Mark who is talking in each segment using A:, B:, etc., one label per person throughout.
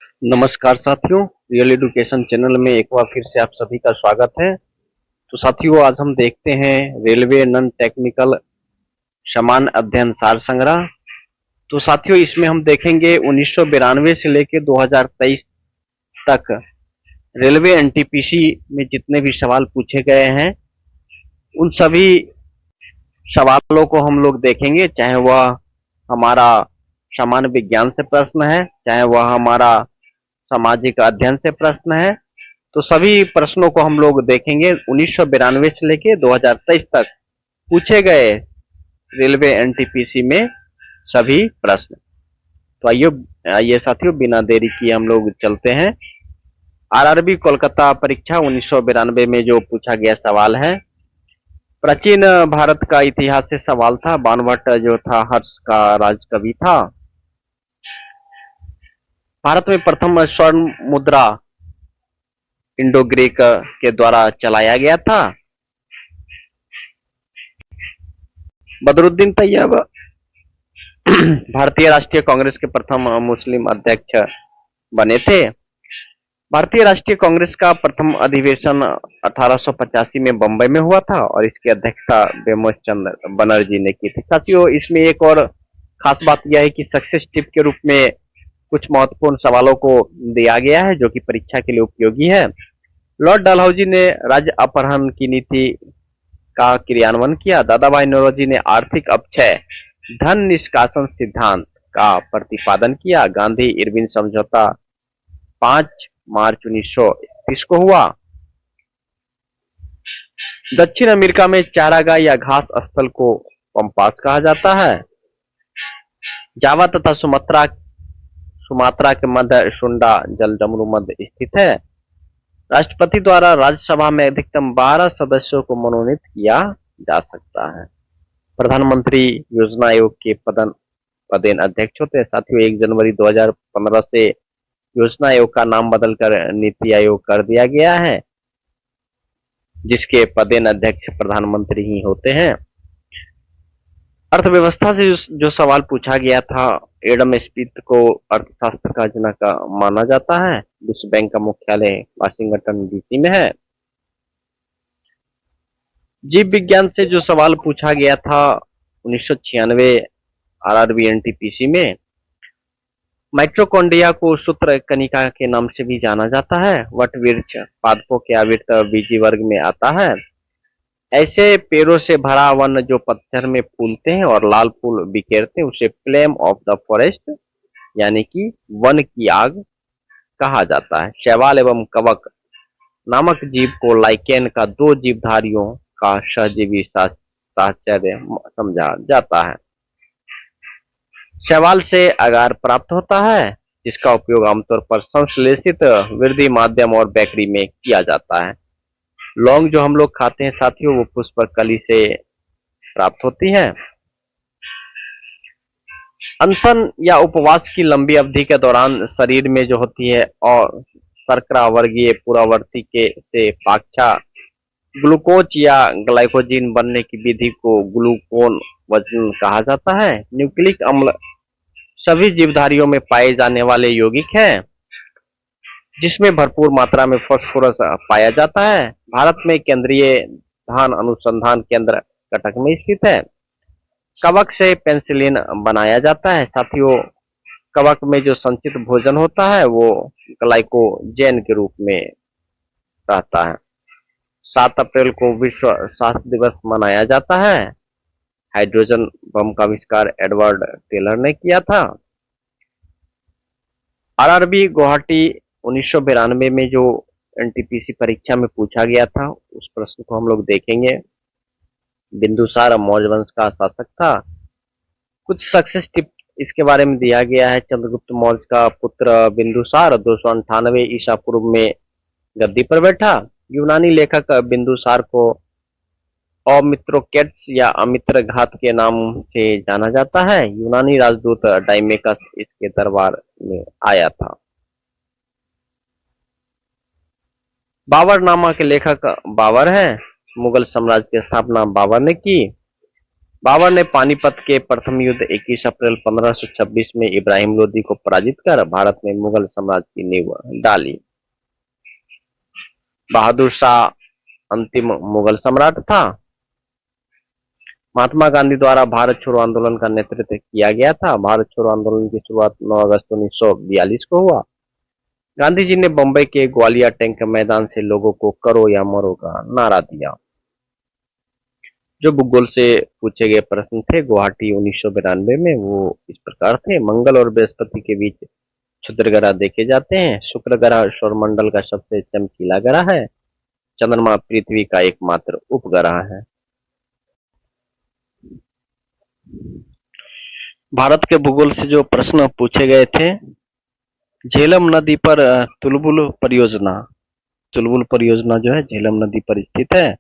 A: नमस्कार साथियों, real education channel में एक बार फिर से आप सभी का स्वागत है। तो साथियों, आज हम देखते हैं रेलवे नॉन टेक्निकल समान अध्ययन सार संग्रह। तो साथियों, इसमें हम देखेंगे 1992 से लेकर 2023 तक रेलवे एनटीपीसी में जितने भी सवाल पूछे गए हैं, उन सभी सवालों को हम लोग देखेंगे, चाहे वह हमारा सामान्य विज्ञान से प्रश्न है, चाहे वह हमारा सामाजिक अध्ययन से प्रश्न है। तो सभी प्रश्नों को हम लोग देखेंगे 1992 से लेके 2023 तक पूछे गए रेलवे एनटीपीसी में सभी प्रश्न। तो आइए आइए साथियों, बिना देरी किए हम लोग चलते हैं। आरआरबी कोलकाता परीक्षा 1992 में जो पूछा गया सवाल है, प्राचीन भारत का इतिहास से सवाल था। बाणभट्ट जो था हर्ष का राजकवि था। भारत में प्रथम स्वर्ण मुद्रा इंडो ग्रीक के द्वारा चलाया गया था। बदरुद्दीन तैयब भारतीय राष्ट्रीय कांग्रेस के प्रथम मुस्लिम अध्यक्ष बने थे। भारतीय राष्ट्रीय कांग्रेस का प्रथम अधिवेशन 1885 में बंबई में हुआ था और इसकी अध्यक्षता बेमोस चंद्र बनर्जी ने की थी। साथियों, इसमें एक और खास बात यह है कि सक्सेस टिप के रूप में कुछ महत्वपूर्ण सवालों को दिया गया है जो कि परीक्षा के लिए उपयोगी है। लॉर्ड डलहौजी ने राज्य अपहरण की नीति का क्रियान्वयन किया। दादा भाई नौरोजी ने आर्थिक अपक्षय धन निष्कासन सिद्धांत का प्रतिपादन किया। गांधी इरविन समझौता 5 मार्च 1931 को हुआ। दक्षिण अमेरिका में चारागाह या घास स्थल को पंपास कहा जाता है। जावा तथा सुमात्रा के मध्य सुंडा जल डमरू मध्य स्थित है। राष्ट्रपति द्वारा राज्यसभा में अधिकतम 12 सदस्यों को मनोनीत किया जा सकता है। प्रधानमंत्री योजना आयोग के पदेन अध्यक्ष होते हैं। साथियों, 1 जनवरी 2015 से योजना आयोग का नाम बदलकर नीति आयोग कर दिया गया है, जिसके पदेन अध्यक्ष प्रधानमंत्री ही होते हैं। अर्थव्यवस्था से जो सवाल पूछा गया था, एडम स्मिथ को अर्थशास्त्र का जनक माना जाता है। विश्व बैंक का मुख्यालय वाशिंगटन डीसी में है। जीव विज्ञान से जो सवाल पूछा गया था 1996 आरआरबी एनटीपीसी में, माइटोकॉन्ड्रिया को सूत्र कनिका के नाम से भी जाना जाता है। वटवृक्ष पादपों के आवृत बीजी वर्ग में आता है। ऐसे पेड़ों से भरा वन जो पतझड़ में फूलते हैं और लाल फूल बिखेरते हैं, उसे फ्लेम ऑफ द फॉरेस्ट यानी कि वन की आग कहा जाता है। शैवाल एवं कवक नामक जीव को लाइकेन का 2 जीवधारियों का सहजीवी साहचर्य समझा जाता है। शैवाल से अगार प्राप्त होता है, जिसका उपयोग आमतौर पर संश्लेषित वृद्धि माध्यम और बेकरी में किया जाता है। लौंग जो हम लोग खाते हैं साथियों, वो पुष्प कली से प्राप्त होती है। अनशन या उपवास की लंबी अवधि के दौरान शरीर में जो होती है और शर्करा वर्गीय पुरावर्ती के से पाक्षा ग्लूकोज या ग्लाइकोजिन बनने की विधि को ग्लूकोन वजन कहा जाता है। न्यूक्लिक अम्ल सभी जीवधारियों में पाए जाने वाले यौगिक हैं, जिसमें भरपूर मात्रा में फास्फोरस पाया जाता है। भारत में केंद्रीय धान अनुसंधान केंद्र कटक में स्थित है। कवक से पेंसिलिन बनाया जाता है। साथियों, कवक में जो संचित भोजन होता है वो ग्लाइकोजेन के रूप में रहता है। 7 अप्रैल को विश्व स्वास्थ्य दिवस मनाया जाता है। हाइड्रोजन बम का आविष्कार एडवर्ड टेलर ने किया था। आरआरबी गुवाहाटी 1992 में जो एनटीपीसी परीक्षा में पूछा गया था, उस प्रश्न को हम लोग देखेंगे। बिंदुसार मौर्य वंश का शासक था। कुछ सक्सेस टिप इसके बारे में दिया गया है। चंद्रगुप्त मौर्य का पुत्र बिंदुसार 298 ईसा पूर्व में गद्दी पर बैठा। यूनानी लेखक बिंदुसार को अमित्रोकेट्स या अमित्र घात के नाम से जाना जाता है। यूनानी राजदूत डाइमेकस इसके दरबार में आया था। बाबरनामा के लेखक बाबर हैं। मुगल साम्राज्य की स्थापना बाबर ने की। बाबर ने पानीपत के प्रथम युद्ध 21 अप्रैल 1526 में इब्राहिम लोदी को पराजित कर भारत में मुगल साम्राज्य की नींव डाली। बहादुर शाह अंतिम मुगल सम्राट था। महात्मा गांधी द्वारा भारत छोड़ो आंदोलन का नेतृत्व किया गया था। भारत छोड़ो आंदोलन की शुरुआत 9 अगस्त 1942 को हुआ। गांधी जी ने बंबई के ग्वालियर टैंक मैदान से लोगों को करो या मरो का नारा दिया। जो भूगोल से पूछे गए प्रश्न थे गुवाहाटी 1992 में, वो इस प्रकार थे। मंगल और बृहस्पति के बीच क्षुद्र ग्रह देखे जाते हैं। शुक्र ग्रह सौरमंडल का सबसे चमकीला ग्रह है। चंद्रमा पृथ्वी का एकमात्र उपग्रह है। भारत के भूगोल से जो प्रश्न पूछे गए थे, झेलम नदी पर तुलबुल परियोजना जो है झेलम नदी पर स्थित है।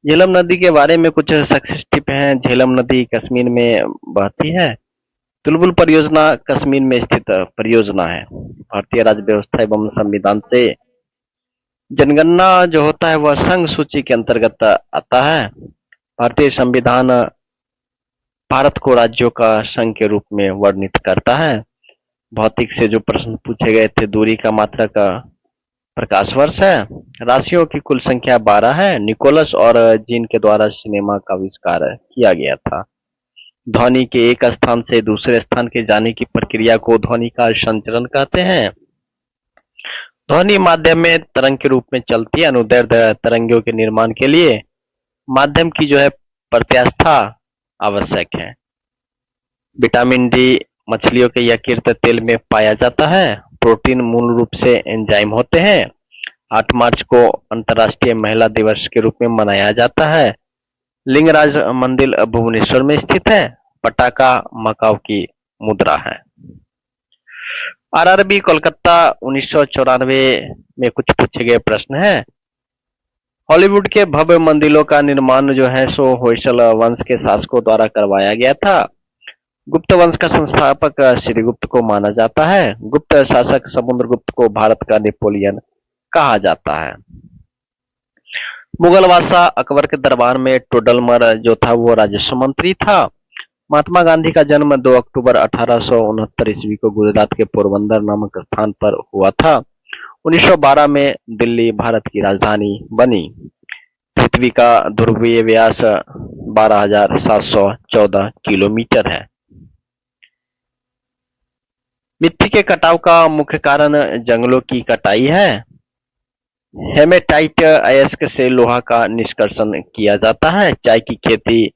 A: झेलम नदी के बारे में कुछ सक्सेस टिप हैं। झेलम नदी कश्मीर में बहती है। तुलबुल परियोजना कश्मीर में स्थित परियोजना है। भारतीय राज्य व्यवस्था एवं संविधान से जनगणना जो होता है वह संघ सूची के अंतर्गत आता है। भारतीय संविधान भारत को राज्यों का संघ के रूप में वर्णित करता है। भौतिक से जो प्रश्न पूछे गए थे, दूरी का मात्रक प्रकाश वर्ष है। राशियों की कुल संख्या 12 है। निकोलस और जीन के द्वारा सिनेमा का आविष्कार किया गया था। ध्वनि के एक स्थान से दूसरे स्थान के जाने की प्रक्रिया को ध्वनि का संचरण कहते हैं। ध्वनि माध्यम में तरंग के रूप में चलती है। अनुदैर्ध्य तरंगों के निर्माण के लिए माध्यम की जो है प्रत्यास्था आवश्यक है। विटामिन डी मछलियों के यकृत तेल में पाया जाता है। प्रोटीन मूल रूप से एंजाइम होते हैं। 8 मार्च को अंतर्राष्ट्रीय महिला दिवस के रूप में मनाया जाता है। लिंगराज मंदिर भुवनेश्वर में स्थित है। पटाखा मकाऊ की मुद्रा है। आरआरबी कोलकाता 1994 में कुछ पूछे गए प्रश्न हैं। हॉलीवुड के भव्य मंदिरों का निर्माण जो है सो होयसल वंश के शासकों द्वारा करवाया गया था। गुप्त वंश का संस्थापक श्रीगुप्त को माना जाता है। गुप्त शासक समुद्रगुप्त को भारत का नेपोलियन कहा जाता है। मुगल बादशाह अकबर के दरबार में टोडरमल जो था वो राजस्व मंत्री था। महात्मा गांधी का जन्म 2 अक्टूबर 1869 ईस्वी को गुजरात के पोरबंदर नामक स्थान पर हुआ था। 1912 में दिल्ली भारत की राजधानी बनी। पृथ्वी का ध्रुवीय व्यास 12,714 किलोमीटर है। मिट्टी के कटाव का मुख्य कारण जंगलों की कटाई है। हेमेटाइट अयस्क से लोहा का निष्कर्षण किया जाता है। चाय की खेती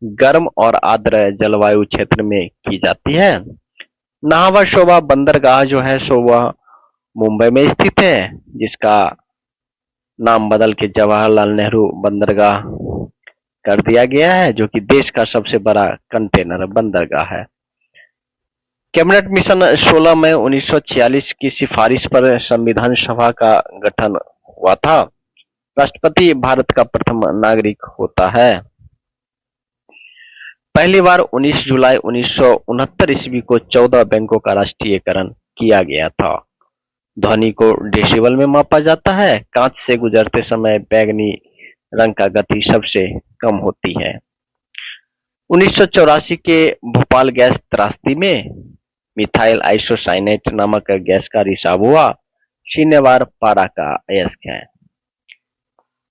A: गर्म और आर्द्र जलवायु क्षेत्र में की जाती है। नाहवा शोभा बंदरगाह जो है सो वह मुंबई में स्थित है, जिसका नाम बदल के जवाहरलाल नेहरू बंदरगाह कर दिया गया है, जो कि देश का सबसे बड़ा कंटेनर बंदरगाह है। कैबिनेट मिशन 16 मई 1946 की सिफारिश पर संविधान सभा का गठन हुआ था। राष्ट्रपति भारत का प्रथम नागरिक होता है। पहली बार 19 जुलाई 1969 ईस्वी को 14 बैंकों का राष्ट्रीयकरण किया गया था। ध्वनि को डेसिबल में मापा जाता है। कांच से गुजरते समय बैंगनी रंग का गति सबसे कम होती है। 1984 के भोपाल गैस त्रासदी में मिथाइल आइसोसाइनेट नामक गैस का रिसाव हुआ। शिन्नेवार पारा का अयस्क है।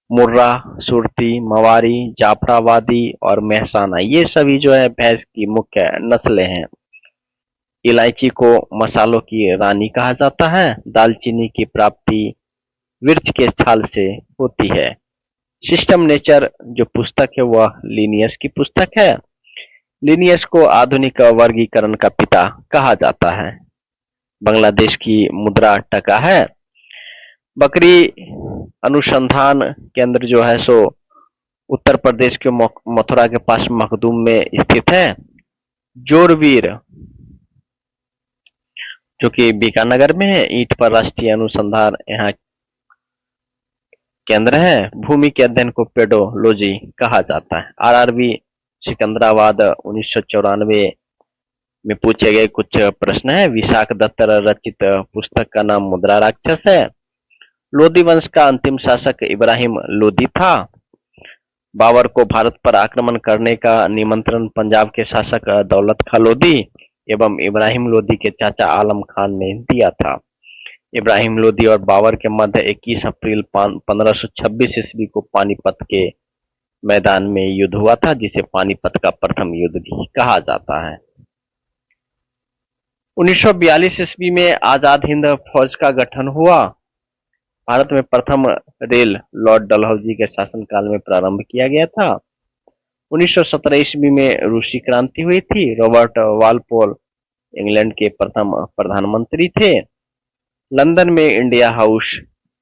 A: मुर्रा, सुरती, मवारी, जाफराबादी और मेहसाना ये सभी जो है भैंस की मुख्य नस्लें हैं। इलायची को मसालों की रानी कहा जाता है। दालचीनी की प्राप्ति वृक्ष के छाल से होती है। सिस्टम नेचर जो पुस्तक है वह लिनियस की पुस्तक है। लिनियस को आधुनिक वर्गीकरण का पिता कहा जाता है। बांग्लादेश की मुद्रा टका है। बकरी अनुसंधान केंद्र जो है सो उत्तर प्रदेश के मथुरा के पास मखदूम में स्थित है। जोरवीर जो कि बीकानेर में है। ईंट पर राष्ट्रीय अनुसंधान यहाँ केंद्र है। भूमि के अध्ययन को पेडोलॉजी कहा जाता है। आरआरबी सिकंदराबाद 1994 में पूछे गए कुछ प्रश्न है। विशाख दत्त रचित पुस्तक का नाम मुद्रा राक्षस है। लोदी वंश का अंतिम शासक इब्राहिम लोदी था। बाबर को भारत पर आक्रमण करने का निमंत्रण पंजाब के शासक दौलत खां लोधी एवं इब्राहिम लोधी के चाचा आलम खान ने दिया था। इब्राहिम लोधी और बाबर के मध्य 21 अप्रैल 1526 ईस्वी को पानीपत के मैदान में युद्ध हुआ था, जिसे पानीपत का प्रथम युद्ध भी कहा जाता है। 1942 ईस्वी में आजाद हिंद फौज का गठन हुआ। भारत में प्रथम रेल लॉर्ड डलहौजी के शासनकाल में प्रारंभ किया गया था। 1917 ईस्वी में रूसी क्रांति हुई थी। रॉबर्ट वालपोल इंग्लैंड के प्रथम प्रधानमंत्री थे। लंदन में इंडिया हाउस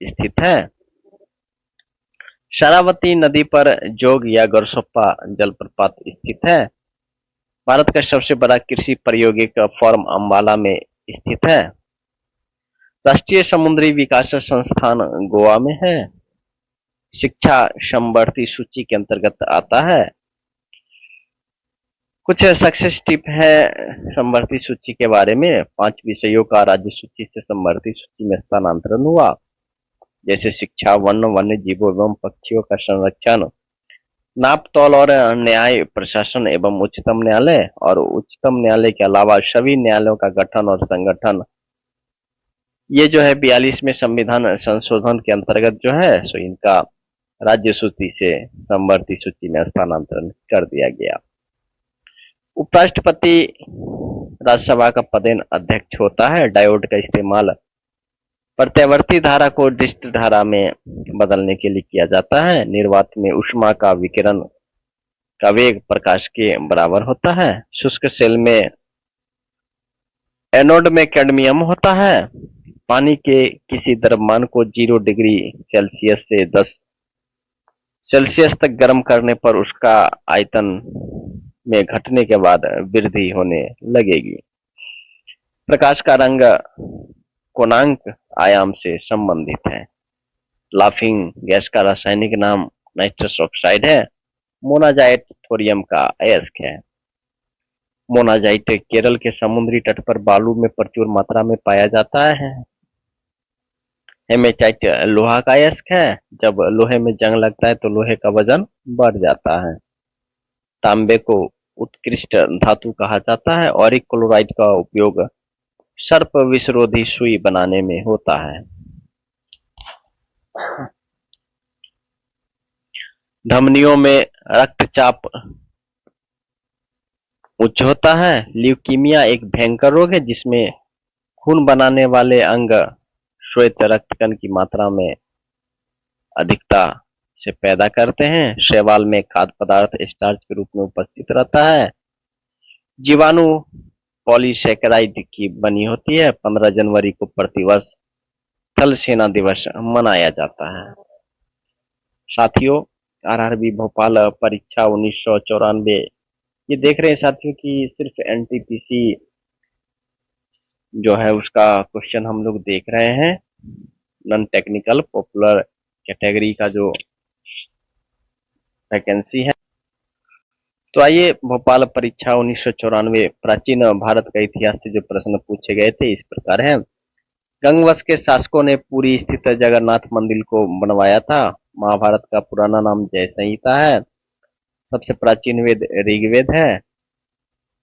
A: स्थित है। शरावती नदी पर जोग या गरसोप्पा जलप्रपात स्थित है। भारत का सबसे बड़ा कृषि प्रायोगिक फॉर्म अंबाला में स्थित है। राष्ट्रीय समुद्री विकास संस्थान गोवा में है। शिक्षा समवर्ती सूची के अंतर्गत आता है। कुछ सक्सेस टिप है समवर्ती सूची के बारे में। 5 विषयों का राज्य सूची से समवर्ती सूची में स्थानांतरण हुआ, जैसे शिक्षा, वन्य जीवों एवं पक्षियों का संरक्षण, नाप तौल और न्याय प्रशासन एवं उच्चतम न्यायालय, और उच्चतम न्यायालय के अलावा सभी न्यायालयों का गठन और संगठन। ये जो है 42वें संविधान संशोधन के अंतर्गत जो है सो इनका राज्य सूची से समवर्ती सूची में स्थानांतरण कर दिया गया। उपराष्ट्रपति राज्यसभा का पदेन अध्यक्ष होता है। डायोड का इस्तेमाल प्रत्यावर्ती धारा को डिस्ट धारा में बदलने के लिए किया जाता है। निर्वात में ऊष्मा का विकिरण का वेग प्रकाश के बराबर होता है। शुष्क सेल में एनोड में कैडमियम होता है। पानी के किसी द्रव्यमान को 0 डिग्री सेल्सियस से 10 सेल्सियस तक गर्म करने पर उसका आयतन में घटने के बाद वृद्धि होने लगेगी। प्रकाश का रंग कोणांक आयाम से संबंधित है। लाफिंग गैस का रासायनिक नाम नाइट्रस ऑक्साइड है। मोनाजाइट थोरियम का अयस्क है। मोनाजाइट केरल के समुद्री तट पर बालू में प्रचुर मात्रा में पाया जाता है। हेमेटाइट लोहा का अयस्क है। जब लोहे में जंग लगता है तो लोहे का वजन बढ़ जाता है। तांबे को उत्कृष्ट धातु कहा जाता है। ऑरिक क्लोराइड का उपयोग सर्प विषरोधी सुई बनाने में होता है। धमनियों में रक्तचाप उच्च होता है। ल्यूकीमिया एक भयंकर रोग है जिसमें खून बनाने वाले अंग श्वेत रक्तकण की मात्रा में अधिकता से पैदा करते हैं। शैवाल में खाद्य पदार्थ स्टार्च के रूप में उपस्थित रहता है। जीवाणु पॉलीसैकेराइड की बनी होती है। 15 जनवरी को प्रतिवर्ष थल सेना दिवस मनाया जाता है। साथियों, आरआरबी भोपाल परीक्षा 1994 ये देख रहे हैं साथियों कि सिर्फ एनटीपीसी जो है उसका क्वेश्चन हम लोग देख रहे हैं। नॉन टेक्निकल पॉपुलर कैटेगरी का जो वैकेंसी है। तो आइए, भोपाल परीक्षा 1994 प्राचीन भारत का इतिहास से जो प्रश्न पूछे गए थे इस प्रकार है। गंगवंश के शासकों ने पुरी स्थित जगन्नाथ मंदिर को बनवाया था। महाभारत का पुराना नाम जय संहिता है। सबसे प्राचीन वेद ऋग्वेद है।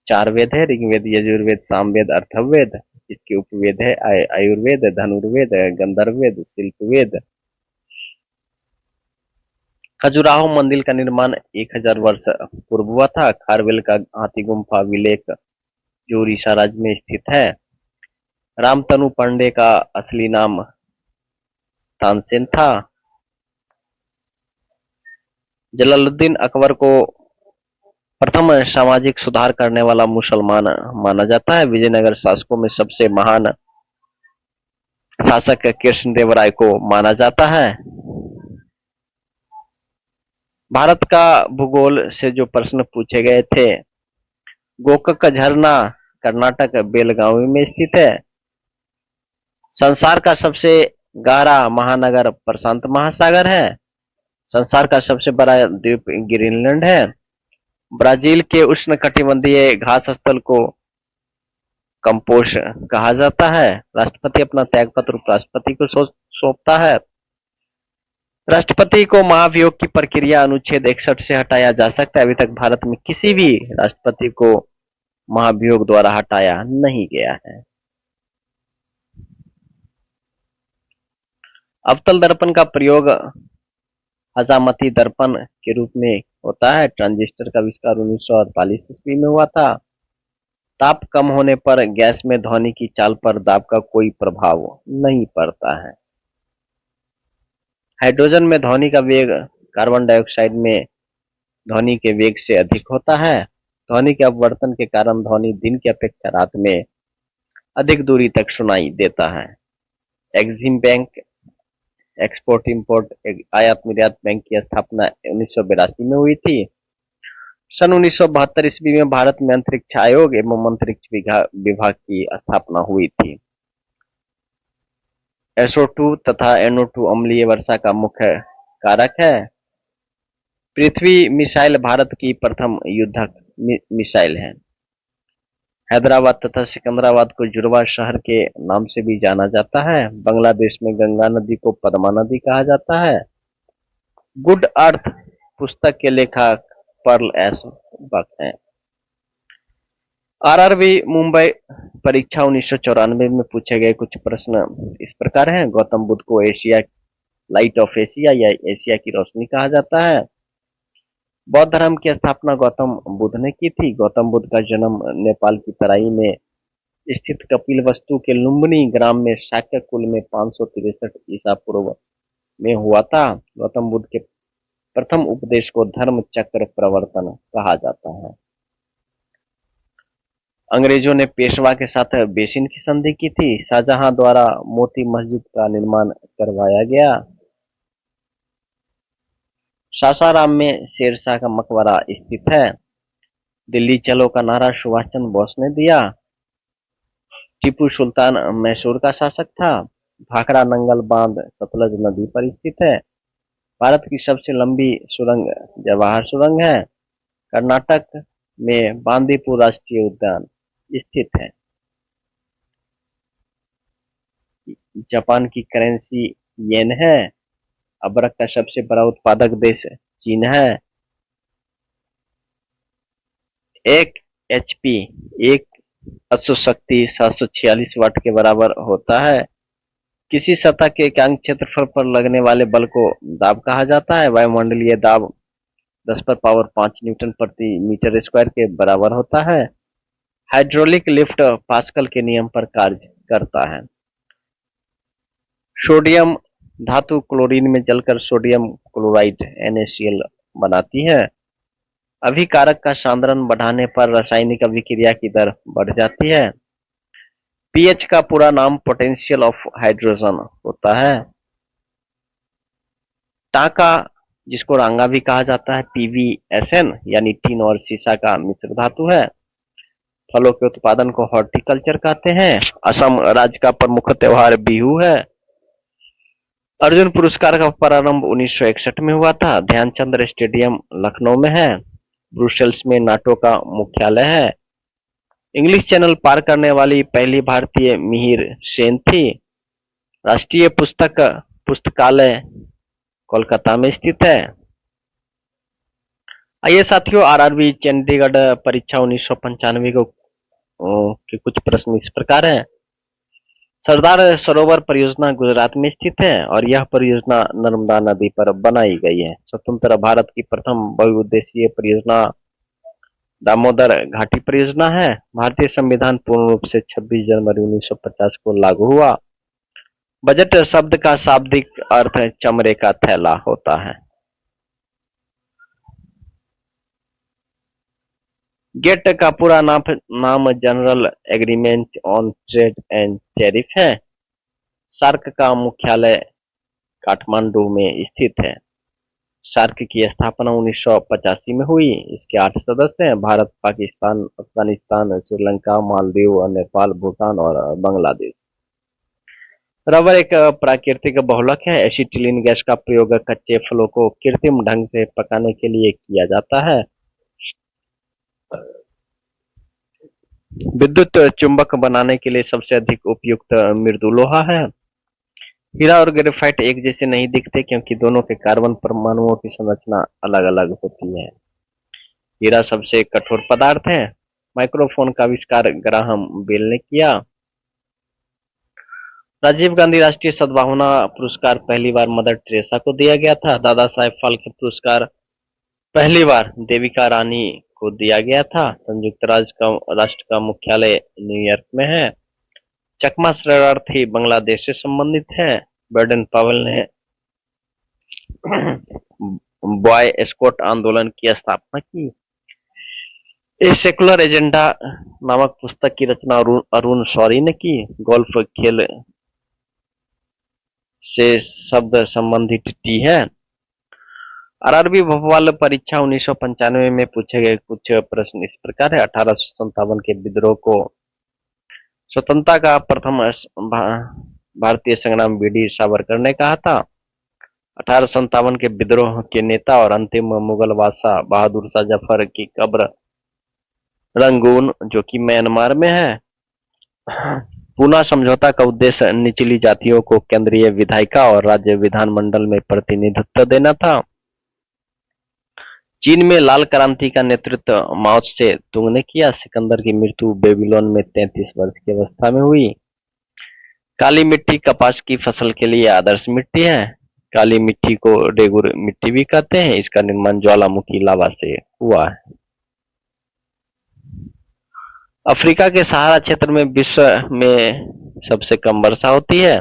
A: 4 वेद है, ऋग्वेद, यजुर्वेद, सामवेद, अथर्ववेद। इसके उपवेद है आयुर्वेद, धनुर्वेद, गंधर्ववेद, शिल्पवेद। खजुराहो मंदिर का निर्माण 1000 वर्ष पूर्व हुआ था। खारवेल का हाथी गुम्फा विलेख जो उड़ीसा राज्य में स्थित है। रामतनु पांडे का असली नाम तानसेन था। जलालुद्दीन अकबर को प्रथम सामाजिक सुधार करने वाला मुसलमान माना जाता है। विजयनगर शासकों में सबसे महान शासक कृष्णदेव राय को माना जाता है। भारत का भूगोल से जो प्रश्न पूछे गए थे। गोकक झरना कर्नाटक बेलगावी में स्थित है। संसार का सबसे गहरा महानगर प्रशांत महासागर है। संसार का सबसे बड़ा द्वीप ग्रीनलैंड है। ब्राजील के उष्णकटिबंधीय घास स्थल को कंपोस्ट कहा जाता है। राष्ट्रपति अपना त्यागपत्र उपराष्ट्रपति को सौंपता है। राष्ट्रपति को महाभियोग की प्रक्रिया अनुच्छेद 61 से हटाया जा सकता है। अभी तक भारत में किसी भी राष्ट्रपति को महाभियोग द्वारा हटाया नहीं गया है। अवतल दर्पण का प्रयोग हजामती दर्पण के रूप में होता है। ट्रांजिस्टर का आविष्कार 1948 ईस्वी में हुआ था। ताप कम होने पर गैस में ध्वनि की चाल पर दाब का कोई प्रभाव नहीं पड़ता है। हाइड्रोजन में ध्वनि का वेग कार्बन डाइऑक्साइड में ध्वनि के वेग से अधिक होता है। ध्वनि के अपवर्तन के कारण ध्वनि दिन की अपेक्षा रात में अधिक दूरी तक सुनाई देता है। एक्सिम बैंक एक्सपोर्ट इंपोर्ट आयात निर्यात बैंक की स्थापना 1982 में हुई थी। सन 1972 ईस्वी में भारत में अंतरिक्ष आयोग एवं अंतरिक्ष विभाग की स्थापना हुई थी। SO2 तथा NO2 अम्लीय वर्षा का मुख्य कारक है। पृथ्वी मिसाइल भारत की प्रथम युद्धक मिसाइल है। हैदराबाद तथा सिकंदराबाद को जुड़वा शहर के नाम से भी जाना जाता है। बांग्लादेश में गंगा नदी को पद्मा नदी कहा जाता है। गुड अर्थ पुस्तक के लेखक पर्ल एस बक हैं। आरआरबी मुंबई परीक्षा 1994 में पूछे गए कुछ प्रश्न इस प्रकार हैं। गौतम बुद्ध को एशिया लाइट ऑफ एशिया या एशिया की रोशनी कहा जाता है। बौद्ध धर्म की स्थापना गौतम बुद्ध ने की थी। गौतम बुद्ध का जन्म नेपाल की तराई में स्थित कपिलवस्तु के लुम्बिनी ग्राम में शाक्य कुल में 563 ईसा पूर्व में हुआ था। गौतम बुद्ध के प्रथम उपदेश को धर्म चक्र प्रवर्तन कहा जाता है। अंग्रेजों ने पेशवा के साथ बेसिन की संधि की थी। शाहजहां द्वारा मोती मस्जिद का निर्माण करवाया गया। सासाराम में शेरशाह का मकबरा स्थित है। दिल्ली चलो का नारा सुभाष चंद्र बोस ने दिया। टीपू सुल्तान मैसूर का शासक था। भाखड़ा नंगल बांध सतलज नदी पर स्थित है। भारत की सबसे लंबी सुरंग जवाहर सुरंग है। कर्नाटक में बांदीपुर राष्ट्रीय उद्यान स्थित है। जापान की करेंसी येन है। अबरक का सबसे बड़ा उत्पादक देश चीन है। एक HP एक अश्व शक्ति 746 वाट के बराबर होता है। किसी सतह के एकांक क्षेत्रफल पर लगने वाले बल को दाब कहा जाता है। वायुमंडलीय दाब 10 पर पावर 5 न्यूटन प्रति मीटर स्क्वायर के बराबर होता है। हाइड्रोलिक लिफ्ट पास्कल के नियम पर कार्य करता है। सोडियम धातु क्लोरीन में जलकर सोडियम क्लोराइड NaCl बनाती है। अभिकारक का सांद्रण बढ़ाने पर रासायनिक अभिक्रिया की दर बढ़ जाती है। pH का पूरा नाम पोटेंशियल ऑफ हाइड्रोजन होता है। टाका जिसको रांगा भी कहा जाता है PVSN यानी टीन और सीसा का मिश्र धातु है। फलों के उत्पादन को हॉर्टिकल्चर कहते हैं। असम राज्य का प्रमुख त्योहार बिहू है। अर्जुन पुरस्कार का प्रारंभ 1961 में हुआ था। ध्यानचंद स्टेडियम लखनऊ में है। ब्रुसेल्स में नाटो का मुख्यालय है। इंग्लिश चैनल पार करने वाली पहली भारतीय मिहिर सेन थी। राष्ट्रीय पुस्तकालय कोलकाता में स्थित है। आइए साथियों, आरआरबी चंडीगढ़ परीक्षा 1995 के कुछ प्रश्न इस प्रकार है। सरदार सरोवर परियोजना गुजरात में स्थित है और यह परियोजना नर्मदा नदी पर बनाई गई है। स्वतंत्र भारत की प्रथम बहुउद्देशीय परियोजना दामोदर घाटी परियोजना है। भारतीय संविधान पूर्ण रूप से 26 जनवरी 1950 को लागू हुआ। बजट शब्द का शाब्दिक अर्थ चमड़े का थैला होता है। गेट का पूरा नाम general agreement on trade and tariff है। सार्क का मुख्यालय काठमांडू में स्थित है। सार्क की स्थापना 1985 में हुई। इसके 8 सदस्य हैं: भारत, पाकिस्तान, अफगानिस्तान, श्रीलंका, मालदीव, नेपाल, भूटान और बांग्लादेश। रबर एक प्राकृतिक बहुलक है। एसिटिलीन गैस का प्रयोग कच्चे फलों को कृत्रिम ढंग से पकाने के लिए किया जाता है। विद्युत चुंबक बनाने के लिए सबसे अधिक उपयुक्त मृदु लोहा है। हीरा और ग्रेफाइट एक जैसे नहीं दिखते क्योंकि दोनों के कार्बन परमाणुओं की संरचना अलग-अलग होती है। हीरा सबसे कठोर पदार्थ है। माइक्रोफोन का आविष्कार ग्राहम बेल ने किया। राजीव गांधी राष्ट्रीय सद्भावना पुरस्कार पहली बार मदर टेरेसा को दिया गया था। दादा साहेब फाल्के पुरस्कार पहली बार देविका रानी को दिया गया था। संयुक्त राष्ट्र का मुख्यालय न्यूयॉर्क में है। चकमा शरणार्थी बांग्लादेश से संबंधित है। बैडन पावेल ने बॉय स्काउट आंदोलन की स्थापना की। ए सेकुलर एजेंडा नामक पुस्तक की रचना अरुण शौरी ने की। गोल्फ खेल से शब्द संबंधित टी है। आरआरबी भोपाल परीक्षा 1995 में पूछे गए कुछ प्रश्न इस प्रकार है। 1857 के विद्रोह को स्वतंत्रता का प्रथम भारतीय संग्राम बीडी सावरकर ने कहा था। 1857 के विद्रोह के नेता और अंतिम मुगल बादशाह बहादुर शाह जफर की कब्र रंगून जो कि म्यांमार में है। पूना समझौता का उद्देश्य निचली जातियों को केंद्रीय विधायिका और राज्य विधानमंडल में प्रतिनिधित्व देना था। चीन में लाल क्रांति का नेतृत्व माओ से तुंग ने किया। सिकंदर की मृत्यु बेबीलोन में 33 वर्ष की अवस्था में हुई। काली मिट्टी कपास की फसल के लिए आदर्श मिट्टी है। काली मिट्टी को रेगुर मिट्टी भी कहते हैं। इसका निर्माण ज्वालामुखी लावा से हुआ है। अफ्रीका के सहारा क्षेत्र में विश्व में सबसे कम वर्षा होती है।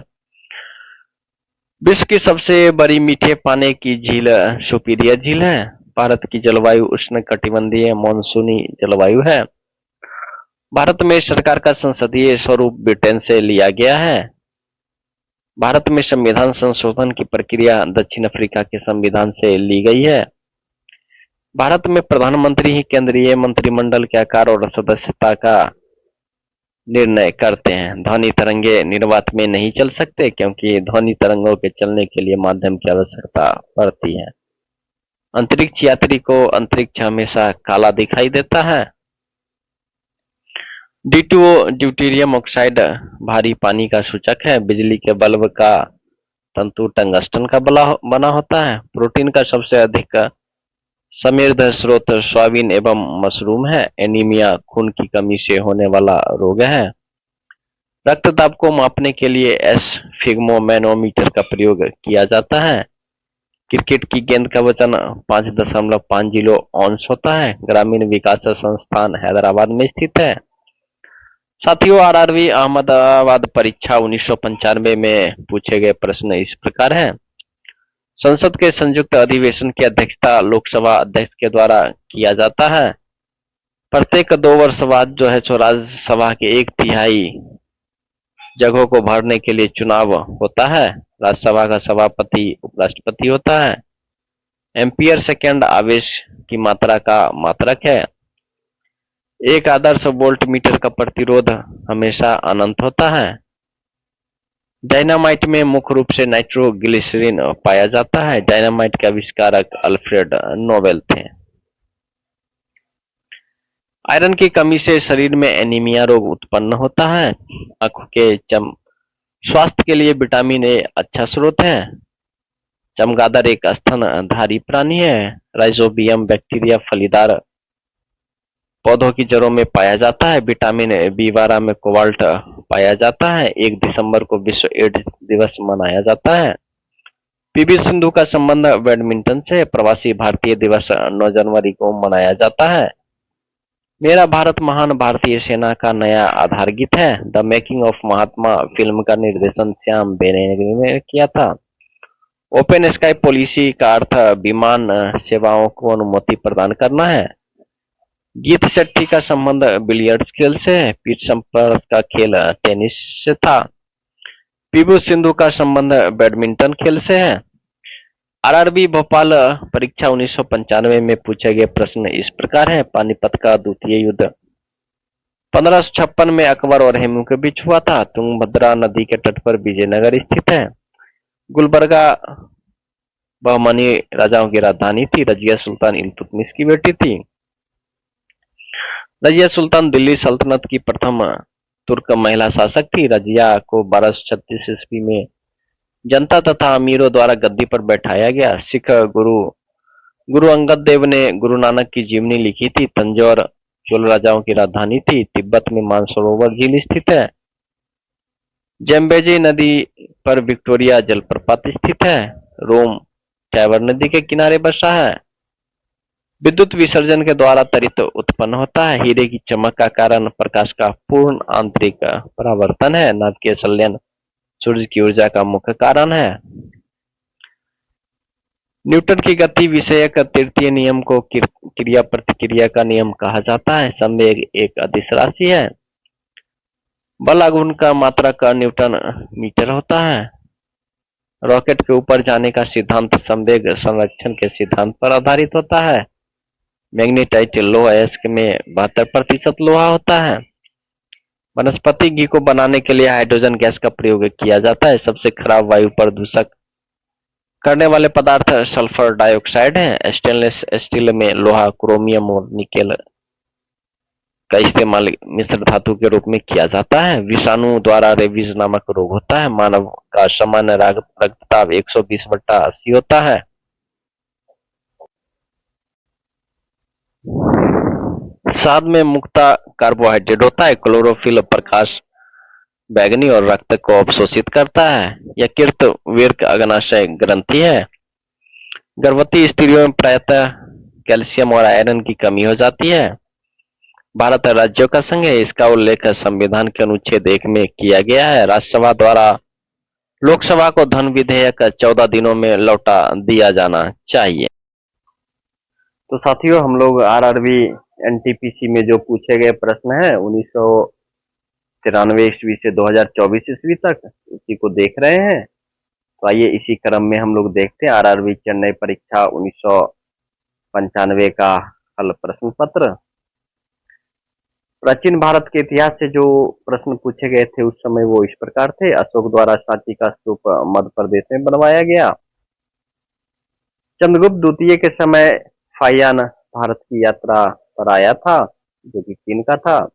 A: विश्व की सबसे बड़ी मीठे पानी की झील सुपीरियर झील है। भारत की जलवायु उष्णकटिबंधीय मानसूनी जलवायु है। भारत में सरकार का संसदीय स्वरूप ब्रिटेन से लिया गया है। भारत में संविधान संशोधन की प्रक्रिया दक्षिण अफ्रीका के संविधान से ली गई है। भारत में प्रधानमंत्री ही केंद्रीय मंत्रिमंडल के आकार और सदस्यता का निर्णय करते हैं। ध्वनि तरंगे निर्वात में नहीं चल सकते क्योंकि ध्वनि तरंगों के चलने के लिए माध्यम की आवश्यकता पड़ती है। अंतरिक्ष यात्री को अंतरिक्ष हमेशा काला दिखाई देता है। D2O ड्यूटेरियम ऑक्साइड भारी पानी का सूचक है। बिजली के बल्ब का तंतु टंगस्टन का बना होता है। प्रोटीन का सबसे अधिक समृद्ध स्रोत सोयाबीन एवं मशरूम है। एनीमिया खून की कमी से होने वाला रोग है। रक्तदाब को मापने के लिए एसफिग्मोमैनोमीटर का प्रयोग किया जाता है। क्रिकेट की गेंद का वजन 5.5 किलो औंस होता है। ग्रामीण विकास संस्थान हैदराबाद में स्थित है। साथियों, आरआरबी अहमदाबाद परीक्षा 1995 में पूछे गए प्रश्न इस प्रकार है। संसद के संयुक्त अधिवेशन की अध्यक्षता लोकसभा अध्यक्ष के द्वारा किया जाता है। प्रत्येक 2 वर्ष बाद जो है सो राज्यसभा के 1/3 जगहों को भरने के लिए चुनाव होता है। राज्यसभा का सभापति उपराष्ट्रपति होता है। एम्पियर सेकेंड आवेश की मात्रा का मात्रक है। एक आदर्श वोल्ट मीटर का प्रतिरोध हमेशा अनंत होता है। डायनामाइट में मुख्य रूप से नाइट्रोग्लिसरीन पाया जाता है। डायनामाइट के आविष्कारक अल्फ्रेड नोबेल थे। आयरन की कमी से शरीर में एनीमिया रोग उत्पन्न होता है। आंखों के स्वास्थ्य के लिए विटामिन ए अच्छा स्रोत है। चमगादड़ एक स्तनधारी प्राणी है। राइजोबियम बैक्टीरिया फलीदार पौधों की जड़ों में पाया जाता है। विटामिन बी12 में कोबाल्ट पाया जाता है। 1 दिसंबर को विश्व एड्स दिवस मनाया जाता है। पीवी सिंधु का संबंध बैडमिंटन से। प्रवासी भारतीय दिवस 9 जनवरी को मनाया जाता है। मेरा भारत महान भारतीय सेना का नया आधार गीत है। The making of Mahatma film का निर्देशन श्याम बेनेगल ने किया था। ओपन स्काई पॉलिसी का अर्थ विमान सेवाओं को अनुमति प्रदान करना है। गीत शेट्टी का संबंध बिलियर्ड्स खेल से है। पीट सम्पर्स का खेल टेनिस से था। पीवी सिंधु का संबंध बैडमिंटन खेल से है। आरआरबी भोपाल परीक्षा 1995 में पूछे गए प्रश्न इस प्रकार है। पानीपत का द्वितीय युद्ध 1556 में अकबर और हेमू के बीच हुआ था। तुंगभद्रा नदी के तट पर विजयनगर स्थित है। गुलबर्गा बहमनी राजाओं की राजधानी थी। रजिया सुल्तान इल्तुतमिश की बेटी थी। रजिया सुल्तान दिल्ली सल्तनत की प्रथम तुर्क महिला शासक थी। रजिया को 1236 ईस्वी में जनता तथा अमीरों द्वारा गद्दी पर बैठाया गया। सिख गुरु गुरु अंगद देव ने गुरु नानक की जीवनी लिखी थी। तंजौर चोल राजाओं की राजधानी थी। तिब्बत में मानसरोवर झील स्थित है। जेम्बेजी नदी पर विक्टोरिया जलप्रपात स्थित है। रोम टाइबर नदी के किनारे बसा है। विद्युत विसर्जन के द्वारा त्वरित उत्पन्न होता है। हीरे की चमक का कारण प्रकाश का पूर्ण आंतरिक परावर्तन है। नाभिकीय संलयन सूर्य की ऊर्जा का मुख्य कारण है। न्यूटन की गति विषयक तृतीय नियम को क्रिया प्रतिक्रिया का नियम कहा जाता है। संवेग एक अदिश राशि है। बल आघूर्ण का मात्रक न्यूटन मीटर होता है। रॉकेट के ऊपर जाने का सिद्धांत संवेग संरक्षण के सिद्धांत पर आधारित होता है। मैग्नेटाइट लोहा अयस्क में 72% लोहा होता है। वनस्पति घी को बनाने के लिए हाइड्रोजन गैस का प्रयोग किया जाता है। सबसे खराब वायु प्रदूषक करने वाले पदार्थ सल्फर डाइऑक्साइड है। स्टेनलेस स्टील में लोहा, क्रोमियम और निकेल का इस्तेमाल मिश्र धातु के रूप में किया जाता है। विषाणु द्वारा रेबीज नामक रोग होता है। मानव का सामान्य रक्तचाप 120/80 होता है। साद में मुक्ता कार्बोहाइड्रेट होता है। क्लोरोफिल प्रकाश बैंगनी और रक्त को अवशोषित करता है। यकृत वीर्य अग्नाशय ग्रंथि है। गर्भवती स्त्रियों में प्रायतः कैल्शियम और आयरन की कमी हो जाती है। भारत राज्यों का संघ है। इसका उल्लेख संविधान के अनुच्छेद 1 में किया गया है। राज्यसभा द्वारा लोकसभा को धन विधेयक 14 दिनों में लौटा दिया जाना चाहिए। तो साथियों, हम लोग आरआरबी एनटीपीसी में जो पूछे गए प्रश्न है 1993 ईस्वी से 2024 ईस्वी तक, उसी को देख रहे हैं। तो आइए इसी क्रम में हम लोग देखते हैं आरआरबी चेन्नई परीक्षा 1995 का हल प्रश्न पत्र। प्राचीन भारत के इतिहास से जो प्रश्न पूछे गए थे उस समय वो इस प्रकार थे। अशोक द्वारा सांची का स्तूप मध्य प्रदेश में बनवाया गया। चंद्रगुप्त द्वितीय के समय फाहियान भारत की यात्रा पर आया था, जो कि चीन का था।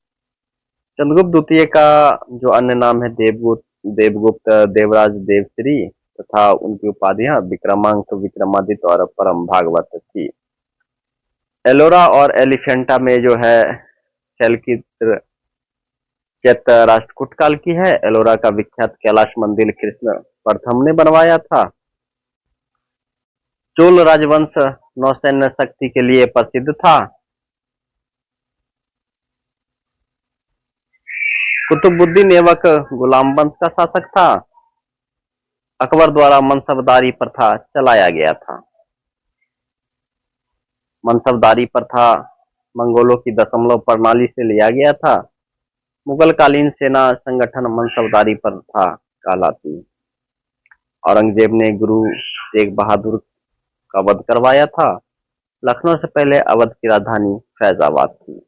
A: चंद्रगुप्त द्वितीय का जो अन्य नाम है देवगुप्त, देवराज, देवश्री तथा उनकी उपाधियां विक्रमांक, विक्रमादित्य और परम भागवत थी। एलोरा और एलिफेंटा में जो है शैलचित्र राष्ट्रकूट काल की है। एलोरा का विख्यात कैलाश मंदिर कृष्ण प्रथम ने बनवाया था। चोल राजवंश नौसैन्य शक्ति के लिए प्रसिद्ध था। कुतुबुद्दीन ऐबक गुलाम वंश का शासक था। अकबर द्वारा मनसबदारी प्रथा चलाया गया था। मनसबदारी प्रथा मंगोलों की दशमलव प्रणाली से लिया गया था। मुगल कालीन सेना संगठन मनसबदारी प्रथा कहलाती। औरंगजेब ने गुरु तेग बहादुर का वध करवाया था। लखनऊ से पहले अवध की राजधानी फैजाबाद थी।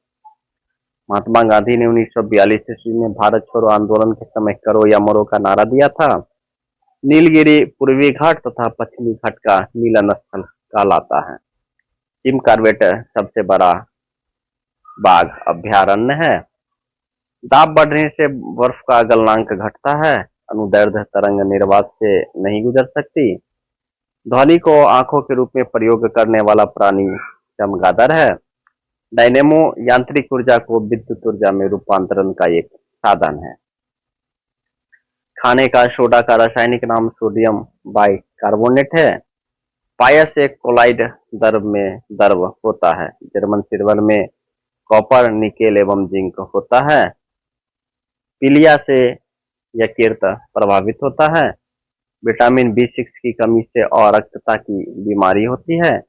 A: महात्मा गांधी ने 1942 ईस्वी में भारत छोड़ो आंदोलन के समय करो या मरो का नारा दिया था। नीलगिरी पूर्वी घाट तथा पश्चिमी घाट का मिलन स्थल कहलाता है। जिम कॉर्बेट सबसे बड़ा बाघ अभ्यारण्य है। दाब बढ़ने से बर्फ का गलनांक घटता है। अनुदैर्ध्य तरंग निर्वात से नहीं गुजर सकती। ध्वनि को आंखों के रूप में प्रयोग करने वाला प्राणी चमगादड़ है। डायनेमो यांत्रिक ऊर्जा को विद्युत ऊर्जा में रूपांतरण का एक साधन है। खाने का सोडा का रासायनिक नाम सोडियम बाइकार्बोनेट है। पायस एक कोलाइड द्रव होता है। जर्मन सिल्वर में कॉपर, निकेल एवं जिंक होता है। पीलिया से यकृत प्रभावित होता है। विटामिन B6 की कमी से अरक्तता की बीमारी होती है।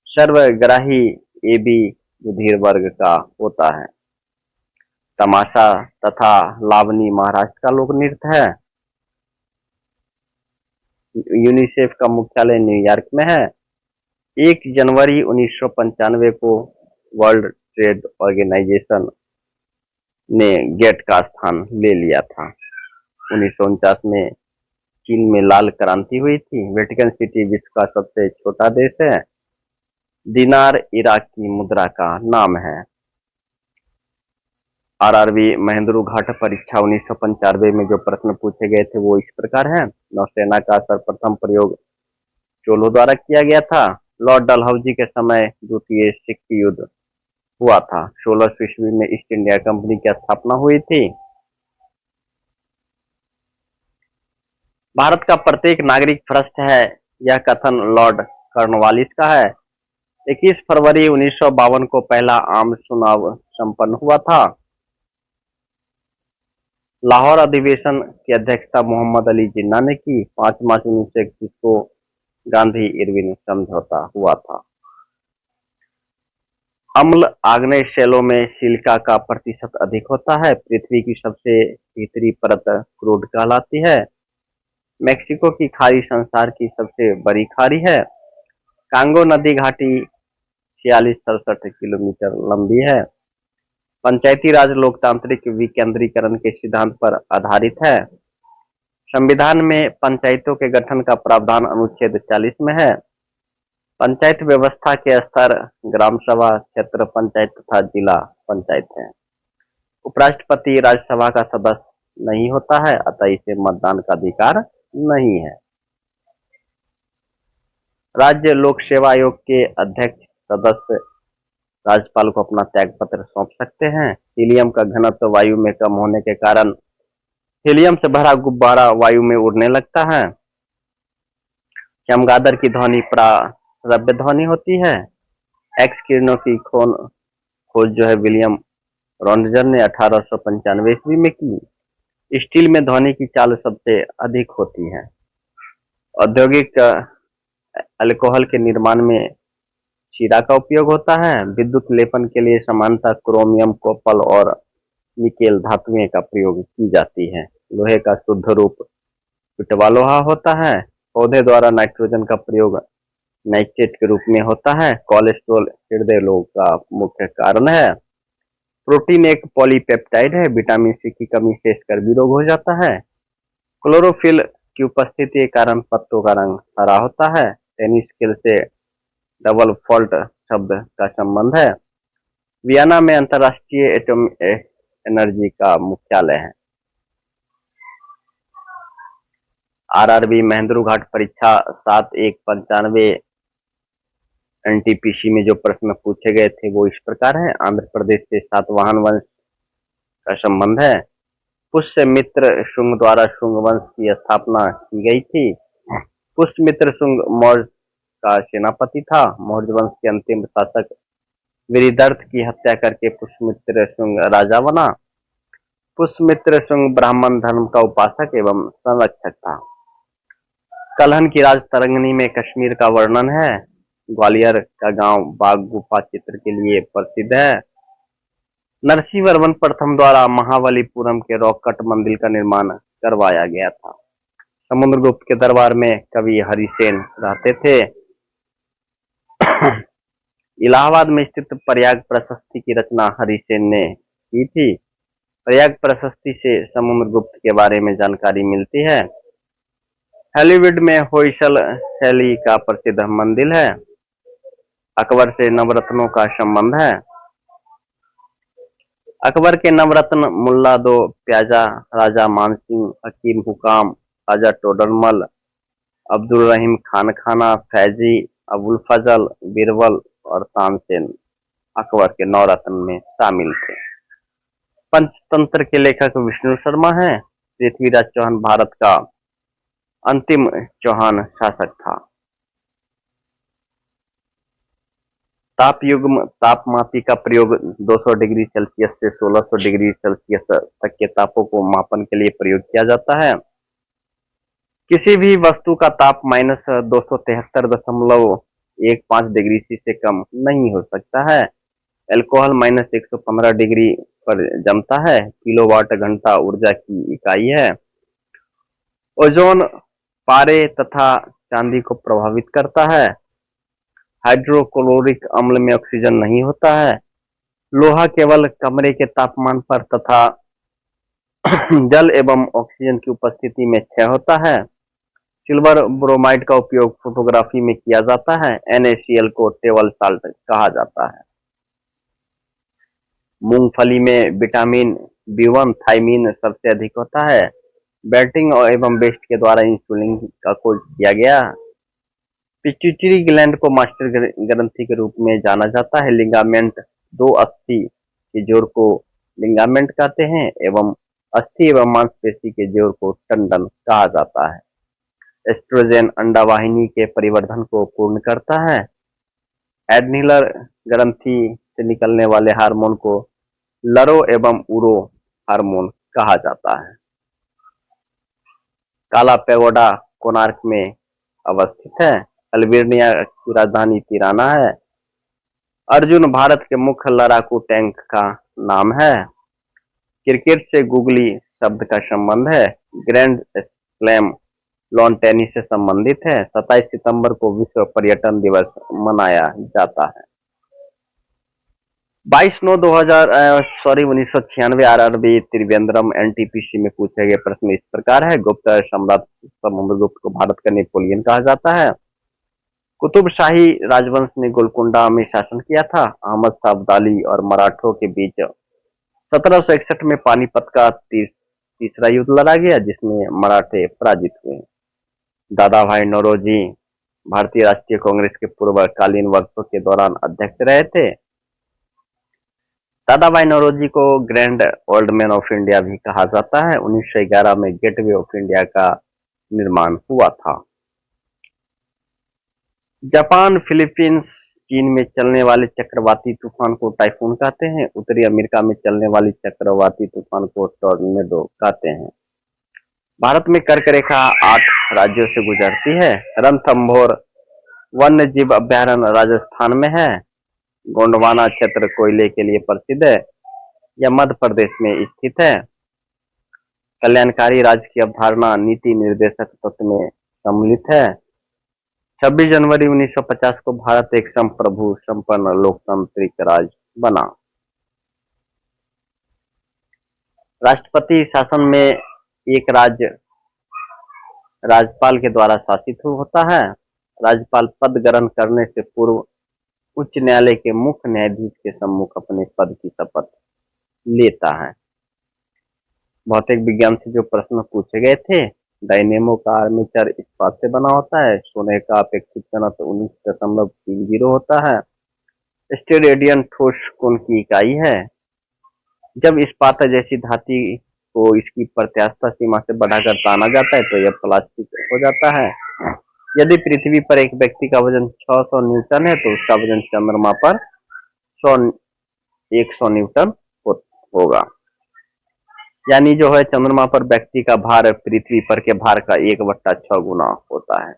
A: सर्वग्राही AB रुधिर वर्ग का होता है। तमाशा तथा लावनी महाराष्ट्र का लोक नृत्य है। यूनिसेफ का मुख्यालय न्यूयॉर्क में है। 1 जनवरी 1995 को वर्ल्ड ट्रेड ऑर्गेनाइजेशन ने गेट का स्थान ले लिया था। 1949 में चीन में लाल क्रांति हुई थी। वेटिकन सिटी विश्व का सबसे छोटा देश है। दिनार इराक की मुद्रा का नाम है। आरआरबी महेंद्रू घाट परीक्षा 1995 में जो प्रश्न पूछे गए थे वो इस प्रकार है। नौसेना का सर्वप्रथम प्रयोग चोलों द्वारा किया गया था। लॉर्ड डलहौजी के समय द्वितीय सिख युद्ध हुआ था। 16वीं ईस्वी में ईस्ट इंडिया कंपनी की स्थापना हुई थी। भारत का प्रत्येक नागरिक भ्रष्ट है, यह कथन लॉर्ड कॉर्नवालिस का है। 21 फरवरी 1952 को पहला आम चुनाव संपन्न हुआ था। लाहौर अधिवेशन की अध्यक्षता मोहम्मद अली जिन्ना ने की। 5 मार्च 1931 को गांधी इरविन समझौता हुआ था। अम्ल आग्नेय शैलों में सिलिका का प्रतिशत अधिक होता है। पृथ्वी की सबसे भीतरी परत क्रूड कहलाती है। मेक्सिको की खाड़ी संसार की सबसे बड़ी खाड़ी है। कांगो नदी घाटी 46-67 किलोमीटर लंबी है। पंचायती राज लोकतांत्रिक विकेंद्रीकरण के सिद्धांत पर आधारित है। संविधान में पंचायतों के गठन का प्रावधान अनुच्छेद 40 में है। पंचायत व्यवस्था के स्तर ग्राम सभा, क्षेत्र पंचायत तथा जिला पंचायत है। उपराष्ट्रपति राज्यसभा का सदस्य नहीं होता है, अतः इसे मतदान का अधिकार नहीं है। राज्य लोक सेवा आयोग के अध्यक्ष सदस्य राज्यपाल को अपना त्याग पत्र सौंप सकते हैं। हीलियम का घनत्व वायु में कम होने के कारण हीलियम से भरा गुब्बारा वायु में उड़ने लगता है। चमगादड़ की ध्वनि प्राश्रव्य ध्वनि होती है। एक्स किरणों की खोज जो है विलियम रॉन्टजन ने 1895 ईस्वी में की। स्टील में ध्वनि की चाल सबसे अधिक होती है। औद्योगिक अल्कोहल के निर्माण में शीरा का उपयोग होता है। विद्युत लेपन के लिए सामान्यतः क्रोमियम, कोपल और निकेल धातुएं का प्रयोग की जाती है। लोहे का शुद्ध रूप पिटवा लोहा होता है। पौधे द्वारा नाइट्रोजन का प्रयोग नाइट्रेट के रूप में होता है। कोलेस्ट्रॉल हृदय रोग का मुख्य कारण है। प्रोटीन एक पॉलीपेप्टाइड है। विटामिन सी की कमी से स्कर्वी रोग हो जाता है। क्लोरोफिल की उपस्थिति के कारण पत्तों का रंग हरा होता है। टेनिस खेल से डबल फॉल्ट शब्द का संबंध है। वियना में अंतर्राष्ट्रीय एटॉमिक एनर्जी का मुख्यालय है। आरआरबी महेंद्रू घाट परीक्षा 7195 एनटीपीसी में जो प्रश्न पूछे गए थे वो इस प्रकार है। आंध्र प्रदेश से सातवाहन वंश का संबंध है। पुष्यमित्र शुंग द्वारा शुंग वंश की स्थापना की गई थी। पुष्यमित्र शुंग मौर्य का सेनापति था। मौर्य वंश के अंतिम शासक विरिदर्थ की हत्या करके पुष्यमित्र शुंग राजा बना। पुष्यमित्र शुंग ब्राह्मण धर्म का उपासक एवं संरक्षक था। कलहन की राज तरंगिणी में कश्मीर का वर्णन है। ग्वालियर का गांव बाघ गुफा चित्र के लिए प्रसिद्ध है। नरसिंह वर्मन प्रथम द्वारा महाबलीपुरम के रॉक कट मंदिर का निर्माण करवाया गया था। समुद्रगुप्त के दरबार में कवि हरिसेन रहते थे। इलाहाबाद में स्थित प्रयाग प्रशस्ति की रचना हरिसेन ने की थी। प्रयाग प्रशस्ति से समुद्रगुप्त के बारे में जानकारी मिलती है। हॉलीवुड में होयसल शैली का प्रसिद्ध मंदिर है। अकबर से नवरत्नों का संबंध है। अकबर के नवरत्न मुल्ला दो प्याजा, राजा मानसिंह, हकीम हुकाम, राजा टोडरमल, अब्दुल रहीम खान खाना, फैजी, अबुल फजल, बीरबल और तानसेन अकबर के नवरत्न में शामिल थे। पंचतंत्र के लेखक विष्णु शर्मा हैं। पृथ्वीराज चौहान भारत का अंतिम चौहान शासक था। तापयुग्म तापमापी का प्रयोग 200 डिग्री सेल्सियस से 1600 डिग्री सेल्सियस तक के तापों को मापन के लिए प्रयोग किया जाता है। किसी भी वस्तु का ताप -273.15 डिग्री सी से कम नहीं हो सकता है। अल्कोहल -115 डिग्री पर जमता है। किलोवाट घंटा ऊर्जा की इकाई है। ओजोन पारे तथा चांदी को प्रभावित करता है। हाइड्रोक्लोरिक अम्ल में ऑक्सीजन नहीं होता है। लोहा केवल कमरे के तापमान पर तथा जल एवं ऑक्सीजन की उपस्थिति में क्षय होता है। सिल्वर ब्रोमाइड का उपयोग फोटोग्राफी में किया जाता है। NaCl को टेबल साल्ट कहा जाता है। मूंगफली में विटामिन B1 थायमीन सबसे अधिक होता है। बेल्टिंग और एवं बेस्ट के द्वारा इंसुलिन का खोज किया गया। पिट्यूटरी ग्लैंड को मास्टर ग्रंथि के रूप में जाना जाता है। लिगामेंट दो अस्थि के जोड़ को लिगामेंट कहते हैं एवं अस्थि एवं मांसपेशी के जोड़ को टंडन कहा जाता है। एस्ट्रोजन अंडावाहिनी के परिवर्धन को पूर्ण करता है। एड्रिनल ग्रंथि से निकलने वाले हार्मोन को लरो एवं उरो हार्मोन कहा जाता है। काला पैगोडा कोणार्क में अवस्थित है। अल्बानिया की राजधानी तिराना है। अर्जुन भारत के मुख्य लड़ाकू टैंक का नाम है। क्रिकेट से गूगली शब्द का संबंध है। ग्रैंड स्लैम लॉन टेनिस से संबंधित है। 27 सितंबर को विश्व पर्यटन दिवस मनाया जाता है। 1996 आरआरबी त्रिवेंद्रम एनटीपीसी में पूछे गए प्रश्न इस प्रकार है। गुप्त सम्राट समुद्रगुप्त को भारत का नेपोलियन कहा जाता है। कुतुब शाही राजवंश ने गोलकुंडा में शासन किया था। अहमद शाह अब्दाली और मराठों के बीच 1761 में पानीपत का तीसरा युद्ध लड़ा गया, जिसमें मराठे पराजित हुए। दादा भाई नौरोजी भारतीय राष्ट्रीय कांग्रेस के पूर्वकालीन वर्षों के दौरान अध्यक्ष रहे थे। दादा भाई नौरोजी को grand old man of India भी कहा जाता है। 1911 में गेटवे ऑफ इंडिया का निर्माण हुआ था। जापान, फिलीपींस, चीन में चलने वाले चक्रवाती तूफान को टाइफून कहते हैं। उत्तरी अमेरिका में चलने वाली चक्रवाती तूफान को टॉर्नेडो कहते हैं। भारत में कर्क रेखा 8 राज्यों से गुजरती है। रणथंभौर वन्य जीव अभयारण्य राजस्थान में है। गोंडवाना क्षेत्र कोयले के लिए प्रसिद्ध है। यह मध्य प्रदेश में स्थित है। कल्याणकारी राज्य की अवधारणा नीति निर्देशक तत्व में सम्मिलित है। 26 जनवरी 1950 को भारत एक संप्रभु संपन्न लोकतांत्रिक राज्य बना। राष्ट्रपति शासन में एक राज्य राज्यपाल के द्वारा शासित होता है। राज्यपाल पद ग्रहण करने से पूर्व उच्च न्यायालय के मुख्य न्यायाधीश के सम्मुख अपने पद की शपथ लेता है। भौतिक विज्ञान से जो प्रश्न पूछे गए थे, डायनेमो का आर्मेचर इस्पात से बना होता है। सोने का अपेक्षित घनत्व 19.30 होता है। स्टेरेडियन ठोस कोण की इकाई है। जब इस्पात जैसी धातु को इसकी प्रत्यास्थ सीमा से बढ़ाकर ताना जाता है तो यह प्लास्टिक हो जाता है। यदि पृथ्वी पर एक व्यक्ति का वजन 600 न्यूटन है तो उसका वजन चंद्रमा पर 100 न्यूटन होगा। यानी जो है चंद्रमा पर व्यक्ति का भार पृथ्वी पर के भार का 1/6 गुना होता है।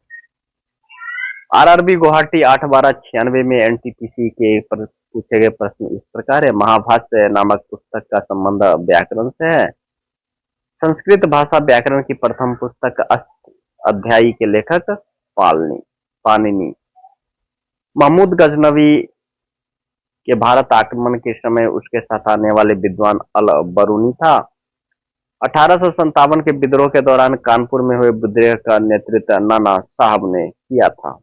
A: आरआरबी गुवाहाटी 8/12/96 में एनटीपीसी के पूछे गए प्रश्न इस प्रकार है। महाभाष्य नामक पुस्तक का संबंध व्याकरण से है। संस्कृत भाषा व्याकरण की प्रथम पुस्तक अष्टाध्यायी के लेखक पाणिनि। महमूद गजनवी के भारत आक्रमण के समय उसके साथ आने वाले विद्वान अल बरूनी था। 1857 के विद्रोह के दौरान कानपुर में हुए विद्रोह का नेतृत्व नाना साहब ने किया था।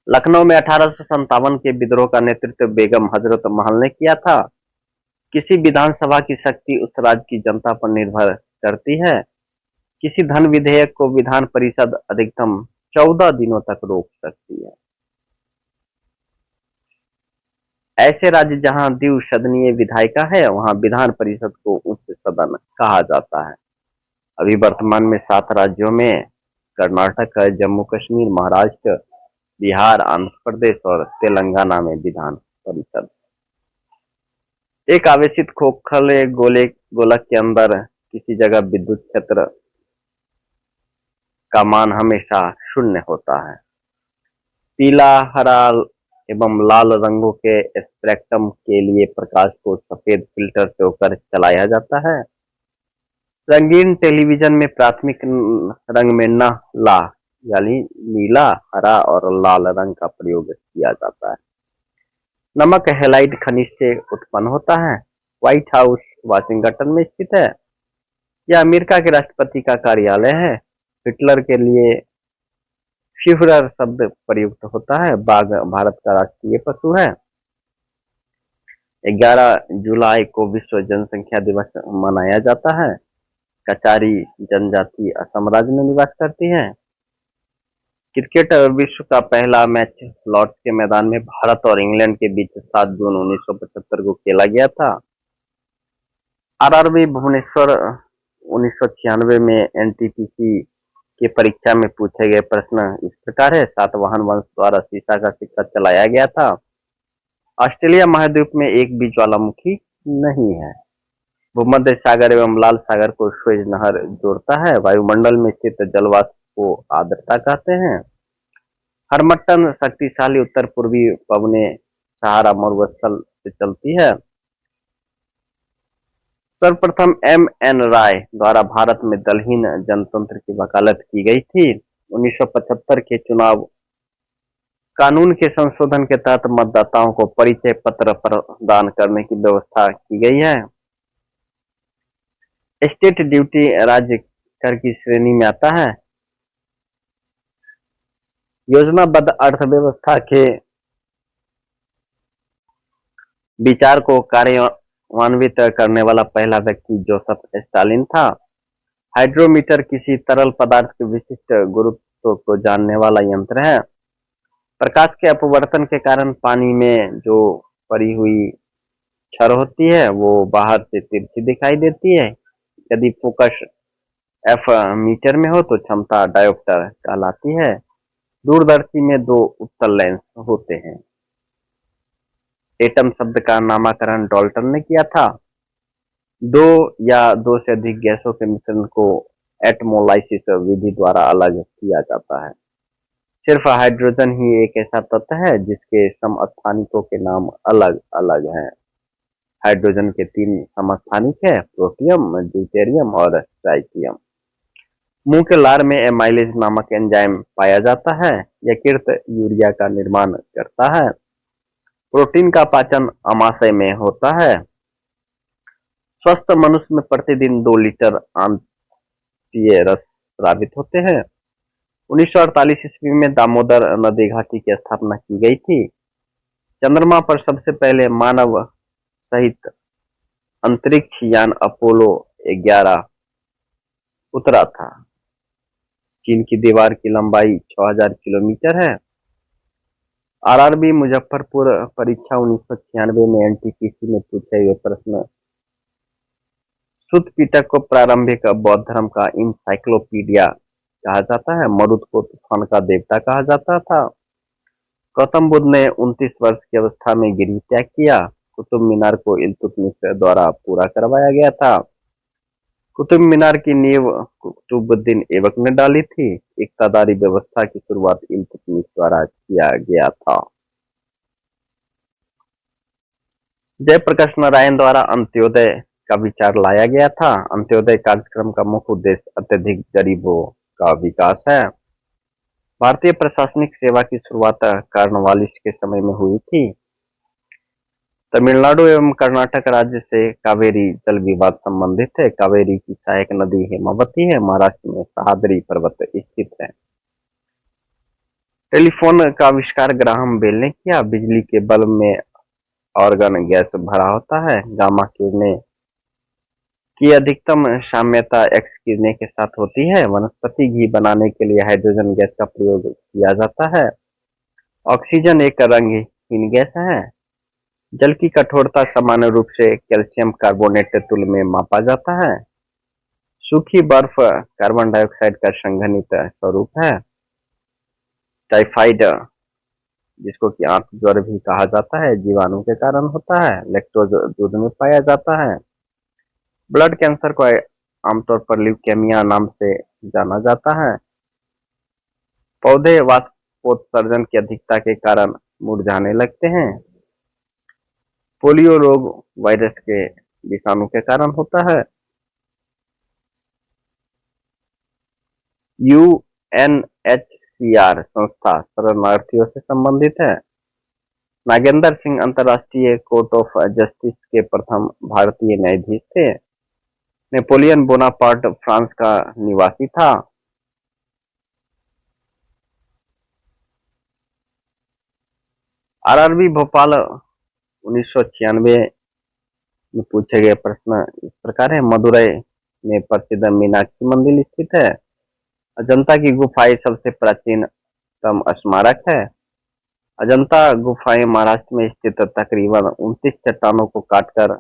A: लखनऊ में 1857 के विद्रोह का नेतृत्व बेगम हजरत महल ने किया था। किसी विधानसभा की शक्ति उस राज्य की जनता पर निर्भर करती है। किसी धन विधेयक को विधान परिषद अधिकतम 14 दिनों तक रोक सकती है। ऐसे राज्य जहां द्विसदनीय विधायिका है वहां विधान परिषद को उच्च सदन कहा जाता है। अभी वर्तमान में 7 राज्यों में कर्नाटक, जम्मू कश्मीर, महाराष्ट्र, बिहार, आंध्र प्रदेश और तेलंगाना में विधान परिषद। एक आवेशित खोखले गोलक के अंदर किसी जगह विद्युत क्षेत्र का मान हमेशा 0 होता है। पीला, हरा एवं लाल रंगों के स्पेक्ट्रम के लिए प्रकाश को सफेद फिल्टर से होकर चलाया जाता है। रंगीन टेलीविजन में प्राथमिक रंग में यानी नीला, हरा और लाल रंग का प्रयोग किया जाता है। नमक हैलाइड खनिज से उत्पन्न होता है। व्हाइट हाउस वाशिंगटन में स्थित है। यह अमेरिका के राष्ट्रपति का कार्यालय है। हिटलर के लिए फ्यूहरर शब्द प्रयुक्त होता है। बाघ भारत का राष्ट्रीय पशु है। 11 जुलाई को विश्व जनसंख्या दिवस मनाया जाता है। कचारी जनजाति असम राज्य में निवास करती है। क्रिकेट विश्व का पहला मैच लॉर्ड्स के मैदान में भारत और इंग्लैंड के बीच 7 जून 1975 को खेला गया था। आरआरबी भुवनेश्वर 1996 में एनटीपीसी की परीक्षा में पूछे गए प्रश्न इस प्रकार है। सातवाहन वंश द्वारा सीसा का सिक्का चलाया गया था। ऑस्ट्रेलिया महाद्वीप में एक भी ज्वालामुखी नहीं है। भूमध्य सागर एवं लाल सागर को सुएज नहर जोड़ता है। वायुमंडल में स्थित जलवाष्प को आर्द्रता कहते हैं। हरमट्टन शक्तिशाली उत्तर पूर्वी पवने सहारा मरुस्थल से चलती है। सर्वप्रथम एम.एन. राय द्वारा भारत में दलहीन जनतंत्र की वकालत की गई थी। 1975 के चुनाव कानून के संशोधन के तहत मतदाताओं को परिचय पत्र प्रदान करने की व्यवस्था की गई है। स्टेट ड्यूटी राज्य कर की श्रेणी में आता है। योजनाबद्ध अर्थव्यवस्था के विचार को कार्यान्वित करने वाला पहला व्यक्ति जोसेफ स्टालिन था। हाइड्रोमीटर किसी तरल पदार्थ के विशिष्ट गुरुत्व को जानने वाला यंत्र है। प्रकाश के अपवर्तन के कारण पानी में जो पड़ी हुई छड़ होती है वो बाहर से तिरछी दिखाई देती है। यदि फोकस एफ मीटर में हो तो क्षमता डायोप्टर कहलाती है। दूरदर्शी में 2 उत्तल लेंस होते हैं। एटम शब्द का नामकरण डाल्टन ने किया था। 2 या 2 से अधिक गैसों के मिश्रण को एटमोलाइसिस विधि द्वारा अलग किया जाता है। सिर्फ हाइड्रोजन ही एक ऐसा तत्व है जिसके समस्थानिकों के नाम अलग अलग हैं। हाइड्रोजन के 3 समस्थानिक है, प्रोटियम, ड्यूटेरियम और ट्राइटियम। मुंह के लार में एमाइलेज नामक एंजाइम पाया जाता है। यकृत यूरिया का निर्माण करता है। प्रोटीन का पाचन आमाशय में होता है। स्वस्थ मनुष्य में प्रतिदिन 2 लीटर आंतीय रस स्रावित होते हैं। 1948 ईस्वी में दामोदर नदी घाटी की स्थापना की गई थी। चंद्रमा पर सबसे पहले मानव सहित अंतरिक्ष यान अपोलो 11 उतरा था। चीन की दीवार की लंबाई 6000 किलोमीटर है। आरआरबी मुजफ्फरपुर परीक्षा 1996 में एनटीपीसी में पूछे गए प्रश्न। सुत पिटक को प्रारंभिक बौद्ध धर्म का इंसाइक्लोपीडिया कहा जाता है। मरुद को तूफान का देवता कहा जाता था। गौतम बुद्ध ने 29 वर्ष की अवस्था में गिरह त्याग किया। कुतुब मीनार को इल्तुतमिश द्वारा पूरा करवाया गया था। कुतुब मीनार की नींव कुतुबुद्दीन ऐबक ने डाली थी। इक्तादारी व्यवस्था की शुरुआत इल्तुतमिश द्वारा किया गया था। जयप्रकाश नारायण द्वारा अंत्योदय का विचार लाया गया था। अंत्योदय कार्यक्रम का मुख्य उद्देश्य अत्यधिक गरीबों का विकास है। भारतीय प्रशासनिक सेवा की शुरुआत कार्नवालिस के समय में हुई थी। तमिलनाडु एवं कर्नाटक राज्य से कावेरी जल विवाद संबंधित है। कावेरी की सहायक नदी हेमावती है। महाराष्ट्र में सह्याद्री पर्वत स्थित है। टेलीफोन का आविष्कार ग्राहम बेल ने किया। बिजली के बल्ब में आर्गन गैस भरा होता है। गामा किरणें की अधिकतम साम्यता एक्स किरणें के साथ होती है। वनस्पति घी बनाने के लिए हाइड्रोजन गैस का प्रयोग किया जाता है। ऑक्सीजन एक रंगहीन गैस है। जल की कठोरता सामान्य रूप से कैल्शियम कार्बोनेट तुल्य में मापा जाता है। सूखी बर्फ कार्बन डाइऑक्साइड का संघनित स्वरूप है। टाइफाइड, जिसको कि आंत ज्वर भी कहा जाता है, जीवाणु के कारण होता है। लैक्टोज दूध में पाया जाता है। ब्लड कैंसर को आमतौर पर ल्यूकेमिया नाम से जाना जाता है। पौधे वाष्पोत्सर्जन की अधिकता के कारण मुरझाने लगते हैं। पोलियो रोग वायरस के विषाणु के कारण होता है। यूएनएचसीआर संस्था शरणार्थियों से संबंधित है। नागेंद्र सिंह अंतर्राष्ट्रीय कोर्ट ऑफ जस्टिस के प्रथम भारतीय न्यायाधीश थे। नेपोलियन बोनापार्ट फ्रांस का निवासी था। आरआरबी भोपाल 1996 में पूछे गए प्रश्न इस प्रकार है। मदुरई में प्रसिद्ध मीनाक्षी मंदिर स्थित है। अजंता की गुफाएं सबसे प्राचीनतम स्मारक है। अजंता गुफाएं महाराष्ट्र में स्थित तकरीबन 29 चट्टानों को काटकर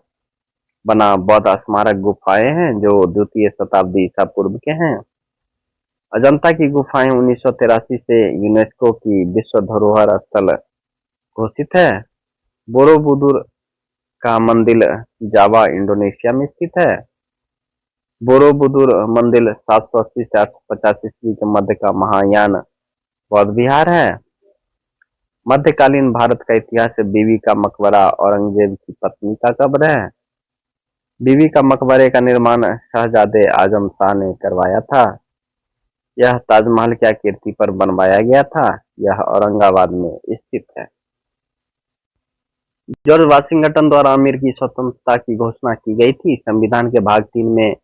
A: बना बौद्ध स्मारक गुफाएं हैं जो द्वितीय शताब्दी ईसा पूर्व के हैं। अजंता की गुफाएं 1983 से यूनेस्को की विश्व धरोहर स्थल घोषित है। बोरोबुदुर का मंदिर जावा इंडोनेशिया में स्थित है। बोरोबुदुर मंदिर 780 से 850 ईस्वी के मध्य का महायान बौद्ध विहार है। मध्यकालीन भारत का इतिहास बीवी का मकबरा औरंगजेब की पत्नी का कब्र है। बीवी का मकबरे का निर्माण शहजादे आजम शाह ने करवाया था। यह ताजमहल की आकृति पर बनवाया गया था। यह औरंगाबाद में स्थित है। जॉर्ज वाशिंगटन द्वारा अमेरिकी स्वतंत्रता की घोषणा की गई थी। संविधान के भाग 3 में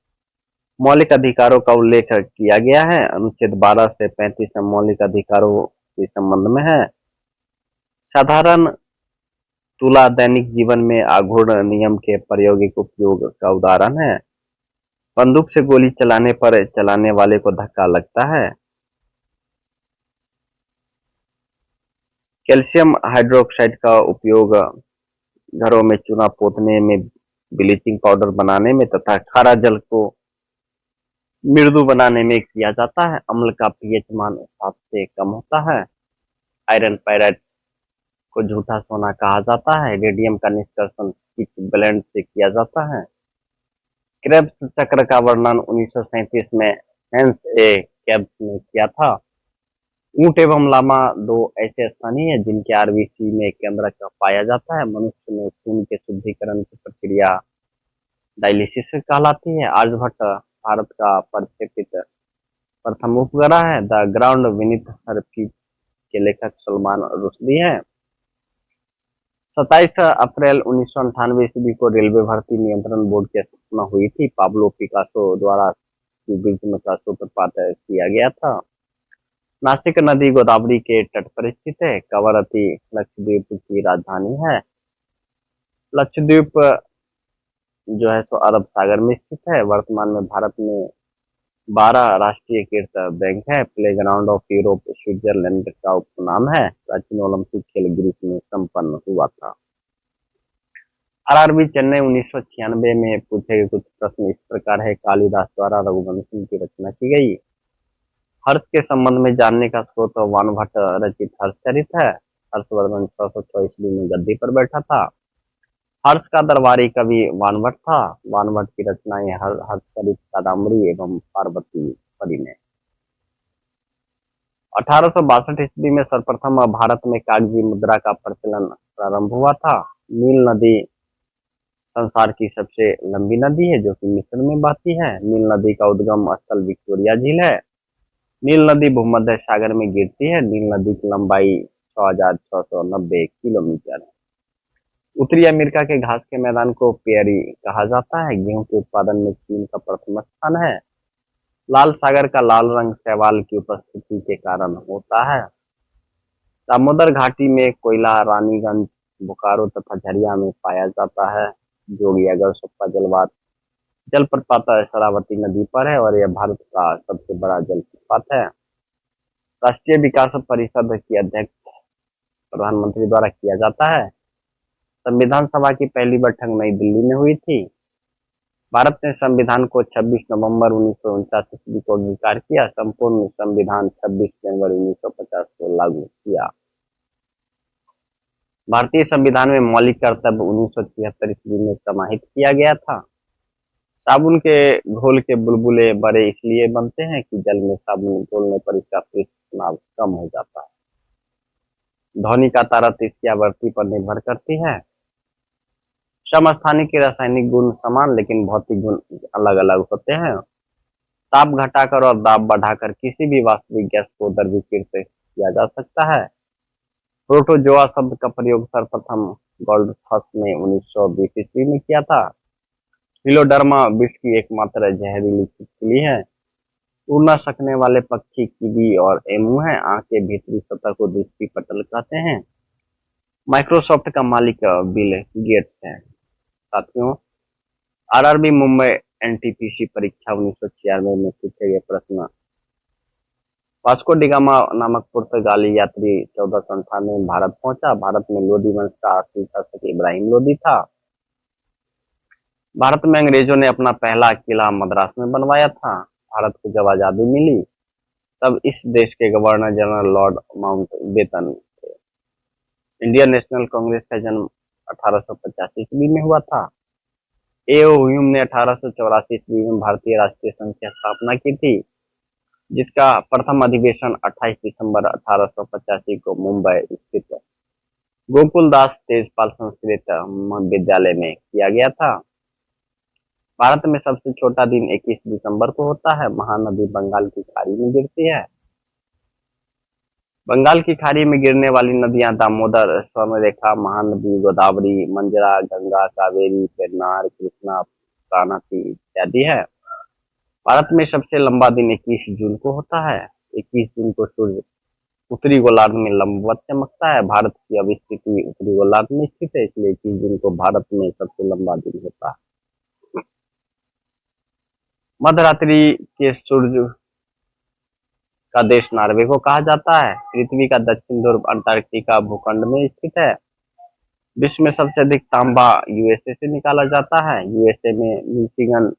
A: मौलिक अधिकारों का उल्लेख किया गया है। अनुच्छेद 12 से 35 मौलिक अधिकारों के संबंध में है। साधारण तुला दैनिक जीवन में आघूर्ण नियम के प्रायोगिक उपयोग का उदाहरण है। बंदूक से गोली चलाने पर चलाने वाले को धक्का लगता है। कैल्शियम हाइड्रोक्साइड का उपयोग घरों में चूना पोतने में, ब्लीचिंग पाउडर बनाने में तथा खारा जल को मृदु बनाने में किया जाता है। अम्ल का पीएच मान 7 से कम होता है। आयरन पायराइड को झूठा सोना कहा जाता है। रेडियम का निष्कर्षण पिच ब्लेंड से किया जाता है। क्रेब्स चक्र का वर्णन 1937 में हेंस ए कैब्स ने किया था। ऊंट एवं लामा दो ऐसे स्थानीय हैं जिनके आरबीसी में केंद्रक पाया जाता है। मनुष्य में खून के शुद्धिकरण की प्रक्रिया डायलिसिस कहलाती है। आर्यभट्ट भारत का प्रक्षेपित प्रथम उपग्रह है। The ground Vineeth her feet के लेखक सलमान रुश्दी हैं। 27 अप्रैल 1998 ईस्वी को रेलवे भर्ती नियंत्रण बोर्ड की स्थापना हुई थी। पाब्लो पिकासो द्वारा ब्रिज में का सूत्रपात किया गया था। नासिक नदी गोदावरी के तट पर स्थित है। कवरत्ती लक्षद्वीप की राजधानी है। लक्षद्वीप जो है सो अरब सागर में स्थित है। वर्तमान में भारत में 12 राष्ट्रीयकृत बैंक है। प्लेग्राउंड ऑफ यूरोप स्विट्जरलैंड का उपनाम है। प्राचीन ओलंपिक खेल ग्रीस में संपन्न हुआ था। आरआरबी चेन्नई 1996 में पूछे गए कुछ प्रश्न इस प्रकार है। कालिदास द्वारा रघुवंश की रचना की गई। हर्ष के संबंध में जानने का स्रोत वानभट्ट रचित हर्षचरित है। हर्षवर्धन 606 ईस्वी में गद्दी पर बैठा था। हर्ष का दरबारी कवि वानभट्ट था। वानभट्ट की रचनाएं हर्षचरित, कादम्बरी एवं पार्वती परिणय। 1862 ईस्वी में सर्वप्रथम भारत में कागजी मुद्रा का प्रचलन प्रारंभ हुआ था। नील नदी संसार की सबसे लंबी नदी है जो कि मिस्र में बहती है। नील नदी का उद्गम स्थल विक्टोरिया झील है। नील नदी भूमध्य सागर में गिरती है। नील नदी की लंबाई 6690 किलोमीटर है। उत्तरी अमेरिका के घास के मैदान को पेरी कहा जाता है। गेहूं के उत्पादन में चीन का प्रथम स्थान है। लाल सागर का लाल रंग शैवाल की उपस्थिति के कारण होता है। दामोदर घाटी में कोयला रानीगंज, बोकारो तथा झरिया में पाया जाता है। जोगियागढ़ सोप्पा जलप्रपात शरावती नदी पर है और यह भारत का सबसे बड़ा जलप्रपात है। राष्ट्रीय विकास परिषद की अध्यक्ष प्रधानमंत्री द्वारा किया जाता है। संविधान सभा की पहली बैठक नई दिल्ली में हुई थी। भारत ने संविधान को 26 नवंबर 1949 ईस्वी को अंगीकार किया। संपूर्ण संविधान 26 जनवरी 1950 को लागू किया। भारतीय संविधान में मौलिक कर्तव्य 1976 ईस्वी में समाहित किया गया था। साबुन के घोल के बुलबुले बड़े इसलिए बनते हैं कि जल में साबुन घोलने पर इसका पृष्ठ तनाव कम हो जाता है। ध्वनि का तारत इसकी आवृत्ति पर निर्भर करती है। समस्थानिक के रासायनिक गुण समान लेकिन भौतिक गुण अलग अलग होते हैं। ताप घटाकर और दाब बढ़ाकर किसी भी वास्तविक गैस को द्रवीकृत किया जा सकता है। प्रोटोजोआ शब्द का प्रयोग सर्वप्रथम गोल्डफस्ट ने 1920 ईस्वी में किया था। हिलोडर्मा विश्व की एकमात्र जहरीली छिपकली है। उड़ न सकने वाले पक्षी कीवी और एमू हैं। आंख के भीतरी सतह को दृष्टि पटल कहते हैं। माइक्रोसॉफ्ट का मालिक बिल गेट्स है। साथियों, आरआरबी मुंबई एनटीपीसी परीक्षा 1996 में पूछे गए प्रश्न। वास्को डिगामा नामक पुर्तगाली यात्री 1498 में भारत पहुंचा। भारत में लोदी वंश का आखिरी शासक इब्राहिम लोदी था। भारत में अंग्रेजों ने अपना पहला किला मद्रास में बनवाया था। भारत को जब आजादी मिली तब इस देश के गवर्नर जनरल लॉर्ड माउंटबेटन थे। इंडियन नेशनल कांग्रेस का जन्म 1885 ईस्वी में हुआ था। ए.ओ. ह्यूम ने 1884 ईस्वी में भारतीय राष्ट्रीय संघ की स्थापना की थी, जिसका प्रथम अधिवेशन 28 दिसंबर 1885 को मुंबई स्थित गोकुलदास तेजपाल संस्कृत विद्यालय में किया गया था। भारत में सबसे छोटा दिन 21 दिसंबर को होता है। महानदी बंगाल की खाड़ी में गिरती है। बंगाल की खाड़ी में गिरने वाली नदियां दामोदर, स्वर्णरेखा, महानदी, गोदावरी, मंजरा, गंगा, कावेरी, पेन्नार, कृष्णा, प्राणहिता इत्यादि है। भारत में सबसे लंबा दिन 21 जून को होता है। 21 जून को सूर्य उत्तरी गोलार्ध में लंबवत चमकता है। भारत की अब स्थिति उत्तरी गोलार्ध में स्थित है, इसलिए 21 जून को भारत में सबसे लंबा दिन होता है। मध्यरात्रि के सूर्य का देश नॉर्वे को कहा जाता है। पृथ्वी का दक्षिण ध्रुव अंटार्कटिका भूखंड में स्थित है। विश्व में सबसे अधिक तांबा यूएसए से निकाला जाता है। यूएसए में मिशिगन,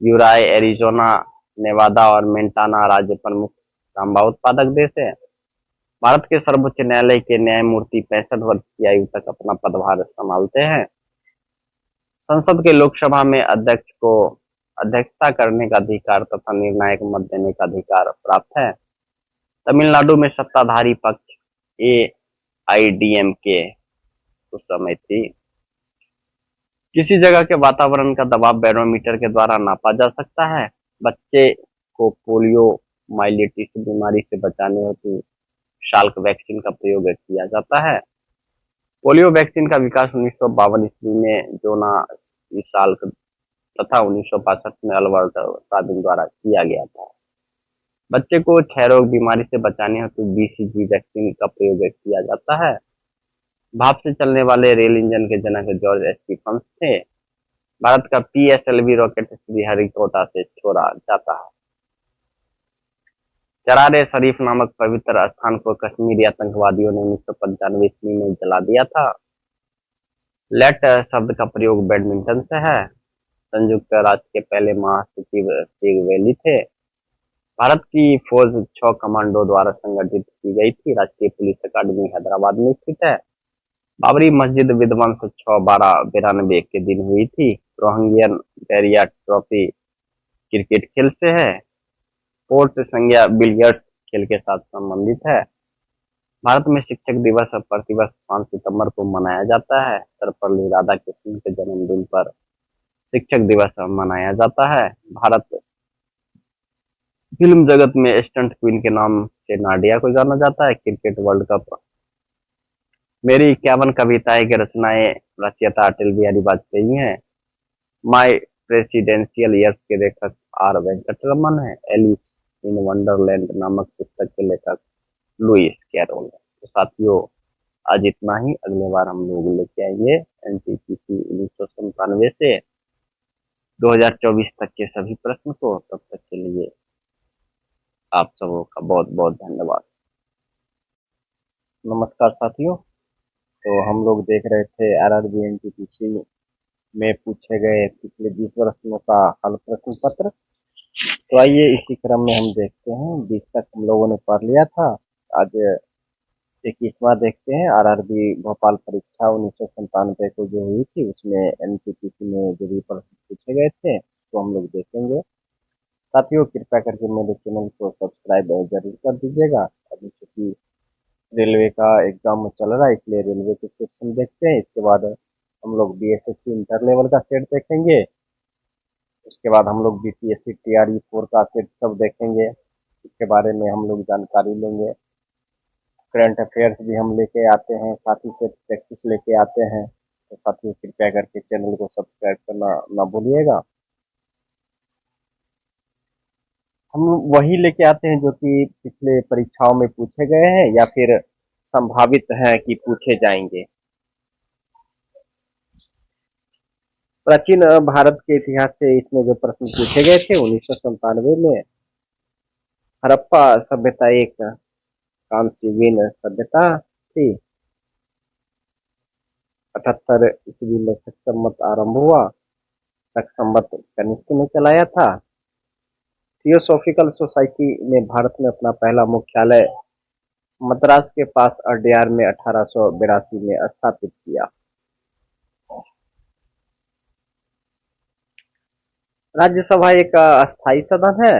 A: यूराई, एरिजोना, नेवादा और मेंटाना राज्य प्रमुख तांबा उत्पादक देश है। भारत के सर्वोच्च न्यायालय के न्यायमूर्ति 65 वर्ष की आयु तक अपना पदभार संभालते हैं। संसद के लोकसभा में अध्यक्ष को अध्यक्षता करने का अधिकार तथा निर्णायक मत देने का अधिकार प्राप्त है। तमिलनाडु में सत्ताधारी पक्ष एआईडीएमके उस समय थी। किसी जगह के वातावरण का दबाव बैरोमीटर के द्वारा नापा जा सकता है। बच्चे को पोलियो माइलिटिस बीमारी से बचाने हेतु शाल्क वैक्सीन का प्रयोग किया जाता है। पोलियो वैक्सीन का विकास 1952 ईस्वी में जोनास साल्क तथा 1962 में अल्बर्ट साबिन द्वारा किया गया था। बच्चे को क्षय रोग बीमारी से बचाने हेतु बीसीजी वैक्सीन का प्रयोग किया जाता है। भाप से चलने वाले रेल इंजन के जनक जॉर्ज स्टीफंस थे। भारत का पीएसएलवी रॉकेट श्रीहरिकोटा से छोड़ा जाता है। चरार ए शरीफ नामक पवित्र स्थान को कश्मीरी आतंकवादियों ने 1995 ईस्वी में जला दिया था। लेट शब्द का प्रयोग बैडमिंटन से है। संयुक्त राष्ट्र के पहले महासचिव स्टीव वैली थे। भारत की फौज 6 कमांडो द्वारा संगठित की गई थी। राष्ट्रीय पुलिस अकादमी हैदराबाद में स्थित है। बाबरी मस्जिद विध्वंस 6/12/92 के दिन हुई थी। रोहंगियन बैरिया ट्रॉफी क्रिकेट खेल से है। पोर्ट संज्ञा बिलियर्ड्स खेल के साथ संबंधित है। भारत में शिक्षक दिवस प्रतिवर्ष 5 सितंबर को मनाया जाता है। सर्वपल्ली राधाकृष्णन के जन्मदिन पर शिक्षक दिवस मनाया जाता है। भारत फिल्म जगत में स्टंट क्वीन के नाम से नाडिया को जाना जाता है। क्रिकेट वर्ल्ड कप मेरी 51 कविताएं की रचनाएं रचयिता अटल बिहारी वाजपेयी हैं। माय प्रेसिडेंशियल ईयर्स के लेखक आर वेंकटरमन है। एलिस इन वंडरलैंड नामक पुस्तक के लेखक लुइस कैरोल है। तो साथियों, आज इतना ही। अगले बार हम लोग लेके आएंगे एनटीपीसी 1997 से 2024 तक के सभी प्रश्न को। तब तक के लिए आप सबों का बहुत बहुत धन्यवाद। नमस्कार साथियों, तो हम लोग देख रहे थे आरआरबी एनटीपीसी में पूछे गए पिछले 20 वर्षों का हल प्रश्न पत्र। तो आइए इसी क्रम में हम देखते हैं। 20 तक हम लोगों ने पढ़ लिया था। आज 21वां देखते हैं। आरआरबी भोपाल परीक्षा 1997 को जो हुई थी, उसमें एनटीपीसी में जो भी प्रश्न पूछे गए थे तो हम लोग देखेंगे। साथियों, कृपया करके मेरे चैनल को सब्सक्राइब जरूर कर दीजिएगा। अभी चूंकि रेलवे का एग्जाम चल रहा है, इसलिए रेलवे के सेक्शन देखते हैं। इसके बाद हम लोग बीएसएससी इंटर लेवल का सेट देखेंगे। उसके बाद हम लोग बीपीएससी टीआरई 4 का सेट सब देखेंगे। इसके बारे में हम लोग जानकारी लेंगे। करंट अफेयर्स भी हम लेके आते हैं, साथ ही से प्रैक्टिस लेके आते हैं। तो साथियों, कृपया करके चैनल को सब्सक्राइब करना ना भूलिएगा। हम वही लेके आते हैं जो कि पिछले परीक्षाओं में पूछे गए हैं या फिर संभावित है कि पूछे जाएंगे। प्राचीन भारत के इतिहास से इसमें जो प्रश्न पूछे गए थे 1997 में, हड़प्पा सभ्यता एक कांस्ययुगीन सभ्यता थी। 78 ईस्वी में शक संवत आरंभ हुआ। शक संवत कनिष्क ने चलाया था। थियोसॉफिकल सोसाइटी ने भारत में अपना पहला मुख्यालय मद्रास के पास अड्यार में 1882 में स्थापित किया। राज्यसभा एक अस्थायी सदन है,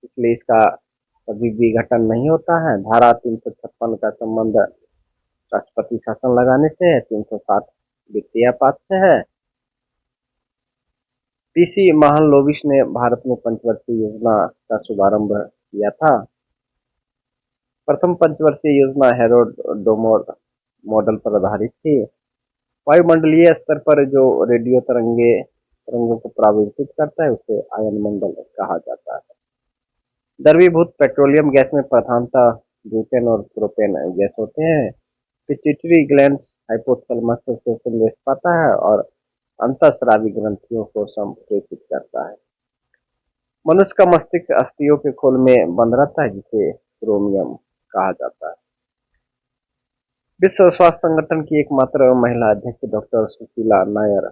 A: इसलिए इसका कभी भी गठन नहीं होता है। धारा 356 का संबंध राष्ट्रपति शासन लगाने से है। 360 वित्तीय आपात से है। पीसी महालनोबिस ने भारत में पंचवर्षीय योजना का शुभारंभ किया था। प्रथम पंचवर्षीय योजना हेरोडोमोस मॉडल पर आधारित थी। वायुमंडलीय स्तर पर जो रेडियो तरंगों को प्रवाहित करता है उसे आयन मंडल कहा जाता है। द्रवीभूत पेट्रोलियम गैस में प्रधानतः ब्यूटेन और प्रोपेन गैस होते हैं। पिट्यूटरी ग्लैंड हाइपोथैलेमस से संदेश पाता है और अंतःस्रावी ग्रंथियों को संप्रेषित करता है। मनुष्य का मस्तिष्क अस्थियों के खोल में बंद रहता है, जिसे क्रोमियम कहा जाता है। विश्व स्वास्थ्य संगठन की एकमात्र महिला अध्यक्ष डॉक्टर सुशीला नायर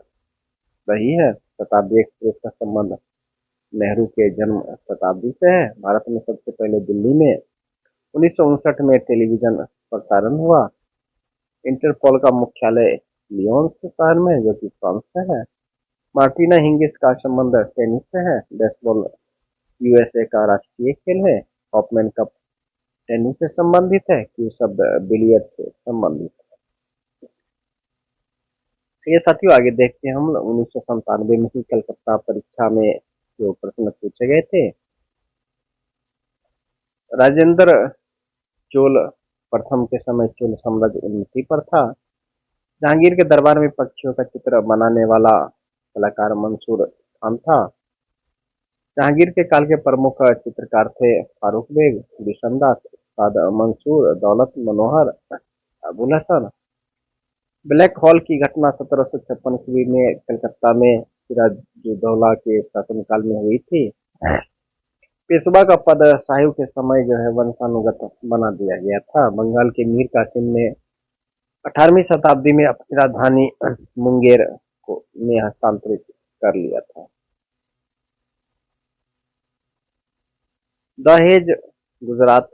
A: रही है। शताब्दी एक्सप्रेस का संबंध नेहरू के जन्म शताब्दी से है। भारत में सबसे पहले दिल्ली में 1959 में टेलीविजन प्रसारण हुआ। इंटरपोल का मुख्यालय लियोन शहर में, जो कि फ्रांस से है। मार्टिना हिंगिस का संबंध टेनिस से है। बेसबॉल यूएसए का राष्ट्रीय खेल है। हॉपमैन कप टेनिस से संबंधित है। क्यू शब्द बिलियर्ड से संबंधित है। ये साथियों आगे देखते हैं हम 1997 में ही कलकत्ता परीक्षा में जो प्रश्न पूछे गए थे। राजेंद्र चोल प्रथम के समय चोल साम्राज्य उन्नति पर था। जहांगीर के दरबार में पक्षियों का चित्र बनाने वाला कलाकार मंसूर खान था। जहांगीर के काल के प्रमुख चित्रकार थे फारूक बेग, बिशनदास, उस्ताद मंसूर, दौलत मनोहर, अबुल हसन। ब्लैक हॉल की घटना 1756 ईस्वी में कलकत्ता में सिराजुद्दौला के शासनकाल में हुई थी। पेशवा का पद शाहू के समय जो है वंशानुगत बना दिया गया था। बंगाल के मीर कासिम ने 18वीं शताब्दी में अपनी राजधानी मुंगेर को में हस्तांतरित कर लिया था। दहेज गुजरात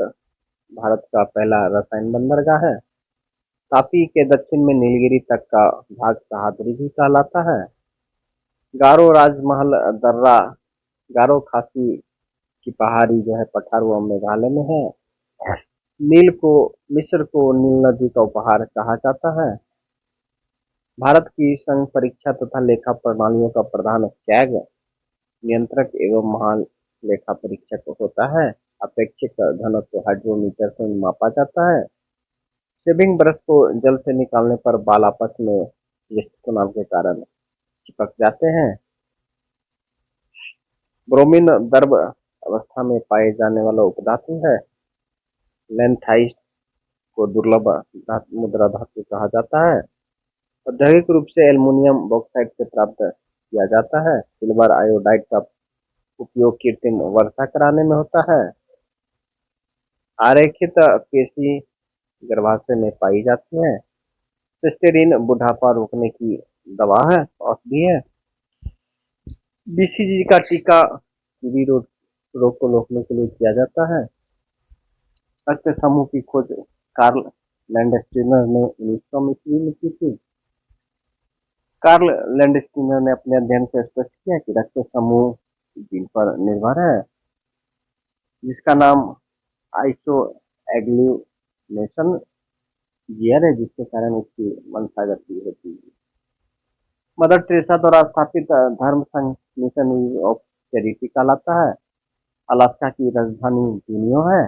A: भारत का पहला रसायन बंदरगाह है। तापी के दक्षिण में नीलगिरी तक का भाग सहादरी भी कहलाता है। गारो राजमहल दर्रा गारो खासी की पहाड़ी जो है पठार वो मेघालय में है। मिस्र को नील नदी का उपहार कहा जाता है। भारत की संघ परीक्षा तथा लेखा प्रणालियों का प्रधान कैग नियंत्रक एवं महालेखा परीक्षक होता है। अपेक्षित घनत्व हाइड्रोमीटर से मापा जाता है। शेविंग ब्रश को जल से निकालने पर बाल आपस में यीस्ट तनाव के कारण चिपक जाते हैं। ब्रोमीन द्रव अवस्था में पाए जाने वाला उपधातु है। लैंथाइट को दुर्लभ मुद्रा धातु कहा जाता है। औद्योगिक रूप से एल्युमिनियम बॉक्साइट से प्राप्त किया जाता है। सिल्वर आयोडाइड का उपयोग कृत्रिम वर्षा कराने में होता है। आरेखित पेशी गर्भाशय में पाई जाती है। सिस्टेरिन बुढ़ापा रोकने की दवा है, औषधि है। बीसीजी का टीका टीबी रोग को रोकने के लिए किया जाता है। रक्त समूह की खोज कार्ल लैंडस्टीनर ने 1900 ईस्वी में की थी। कार्ल लैंडस्टीनर ने अपने अध्ययन से स्पष्ट किया कि रक्त समूह जीन पर निर्भर है, जिसका नाम आइसो एग्लूनेशन गियर है, जिसके कारण इसकी वंशागति होती है। मदर टेरेसा द्वारा स्थापित धर्म संघ मिशन ऑफ चैरिटी कहलाता है। अलास्का की राजधानी जूनियो है।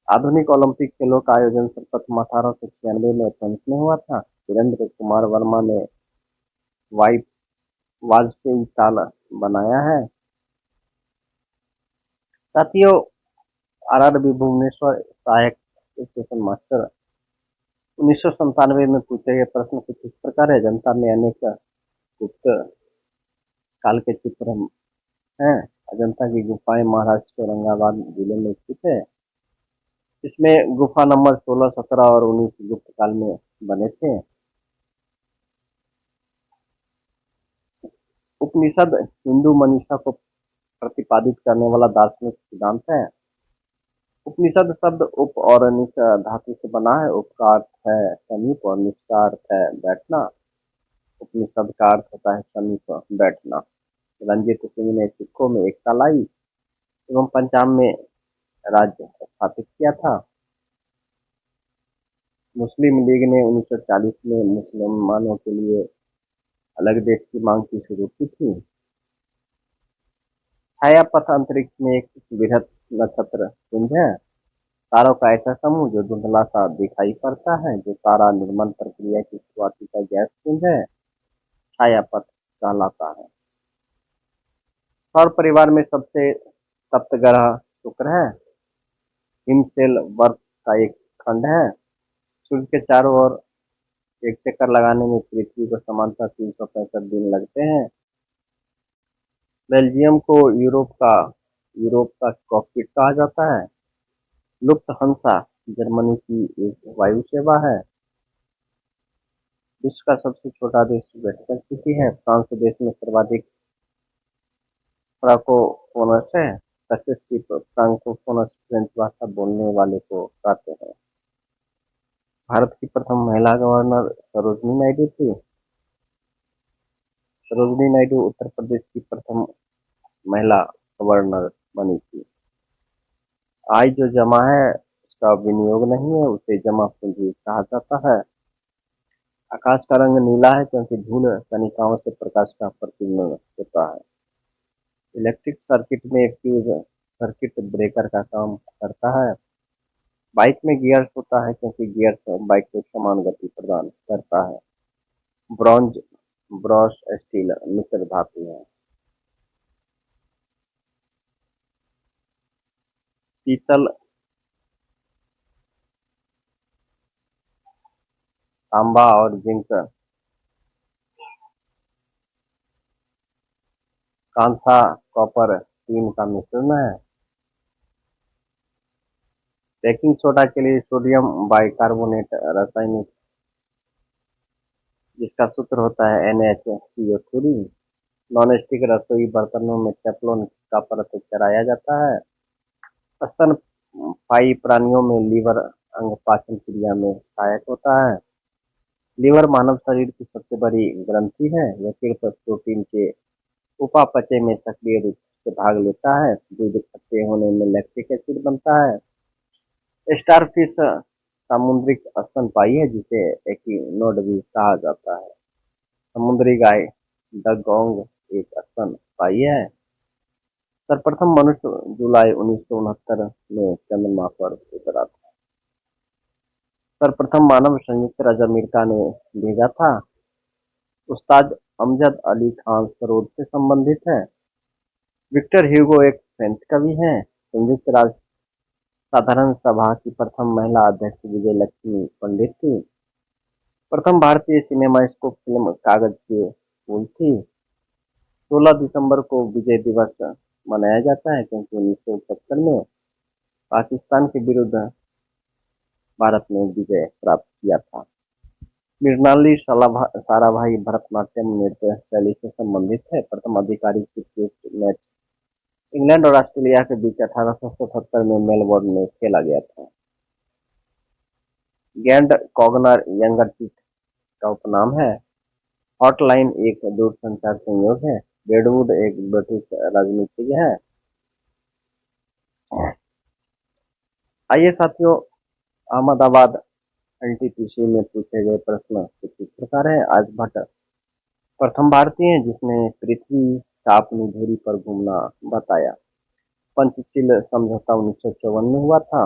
A: आधुनिक ओलंपिक खेलों का आयोजन सर्वप्रथम 1896 में एथेंस में हुआ था। वीरेंद्र कुमार वर्मा ने वाजपेयी ताल बनाया है। साथियों, आरआरबी भुवनेश्वर सहायक स्टेशन मास्टर 1997 में पूछे गए प्रश्न कुछ इस प्रकार है। जनता में अनेक गुप्त काल के चित्र हैं। अजंता की गुफाएं महाराष्ट्र के औरंगाबाद जिले में स्थित है। इसमें गुफा नंबर 16, 17 और 19 गुप्त काल में बने थे। उपनिषद हिंदू मनीषा को प्रतिपादित करने वाला दार्शनिक सिद्धांत है। उपनिषद शब्द उप और निष धातु से बना है। उप का अर्थ है समीप और निष का अर्थ है बैठना। उपनिषद का अर्थ होता है समीप बैठना। रंजीत सिंह ने सिखों में एकता लाई एवं पंजाब में राज्य स्थापित किया था। मुस्लिम लीग ने 1940 में मुसलमानों के लिए अलग देश की मांग की शुरू की थी। छायापथ अंतरिक्ष में एक बृहद नक्षत्र पुंज है। तारों का ऐसा समूह जो धुंधला सा दिखाई पड़ता है। जो तारा निर्माण प्रक्रिया की शुरुआती का गैस पुंज है, छायापथ कहलाता है। सौर परिवार में सबसे सप्त ग्रह शुक्र है। हिमशैल बर्फ का एक खंड है। सूर्य के चारों ओर एक चक्कर लगाने में पृथ्वी को समांतर 365 दिन लगते हैं। बेल्जियम को यूरोप का कॉकपिट कहा जाता है। लुफ्थहान्सा जर्मनी की एक वायु सेवा है। विश्व का सबसे छोटा देश वेटिकन सिटी है। फ्रांस देश में सर्वाधिक फ्रांकोफोनस है। सक्सेसिव फ्रांकोफोनस फ्रेंच भाषा बोलने वाले को कहते हैं। भारत की प्रथम महिला गवर्नर सरोजिनी नायडू थी। सरोजिनी नायडू उत्तर प्रदेश की प्रथम महिला गवर्नर बनी थी। आय जो जमा है उसका विनियोग नहीं है, उसे जमा पूंजी कहा जाता है। आकाश का रंग नीला है क्योंकि धूल कणिकाओं से प्रकाश का प्रतिबिंब होता है। इलेक्ट्रिक सर्किट में फ्यूज सर्किट ब्रेकर का काम करता है। बाइक में गियर्स होता है क्योंकि गियर्स बाइक को समान गति प्रदान करता है। ब्रॉन्ज ब्रश स्टील मिश्र धातु है। पीतल तांबा और जिंक कांसा कॉपर टीन का मिश्रण है। बेकिंग सोडा के लिए सोडियम बाइकार्बोनेट रासायनिक जिसका सूत्र होता है NaCO3। नॉनस्टिक रसोई बर्तनों में टेफ्लॉन का परत चढ़ाया जाता है। स्तनपायी प्राणियों में लीवर अंग पाचन क्रिया में सहायक होता है। लीवर मानव शरीर की सबसे बड़ी ग्रंथि है। यह सिर्फ प्रोटीन के उपापचय में सक्रिय रूप से भाग लेता है। दूध खट्टे होने में लैक्टिक एसिड बनता है। स्टारफिश सामुद्रिक स्तनपायी है जिसे एकिनोड भी कहा जाता है। समुद्री गाय डगोंग एक स्तनपायी है। सर्वप्रथम मनुष्य जुलाई 1969 में चंद्रमा पर उतरा था। सर्वप्रथम मानव संयुक्त राज्य अमेरिका ने भेजा था। उस्ताद अमजद अली खान सरोद से संबंधित है। विक्टर ह्यूगो एक फ्रेंच कवि हैं। संयुक्त राज्य साधारण सभा की प्रथम महिला अध्यक्ष विजय लक्ष्मी पंडित थी। प्रथम भारतीय सिनेमास्कोप फिल्म कागज के फूल थी। 16 दिसंबर को विजय दिवस मनाया जाता है क्योंकि 1971 में पाकिस्तान के विरुद्ध भारत ने विजय प्राप्त किया था। मृणाली साराभाई भरतनाट्यम नृत्य शैली से संबंधित है। प्रथम आधिकारिक क्रिकेट मैच इंग्लैंड और ऑस्ट्रेलिया के बीच 1877 में मेलबोर्न में खेला गया था। गैंड कॉगनर यंगरचिट का उपनाम है। हॉटलाइन एक दूरसंचार संयोग है। डेडवुड एक ब्रिटिश राजनीतिज्ञ है। आइए साथियों, अहमदाबाद एनटीपीसी में पूछे गए प्रश्न कुछ इस प्रकार है। आर्यभट्ट प्रथम भारतीय हैं जिसने पृथ्वी का अपनी धुरी पर घूमना बताया। पंचशील समझौता 1954 में हुआ था।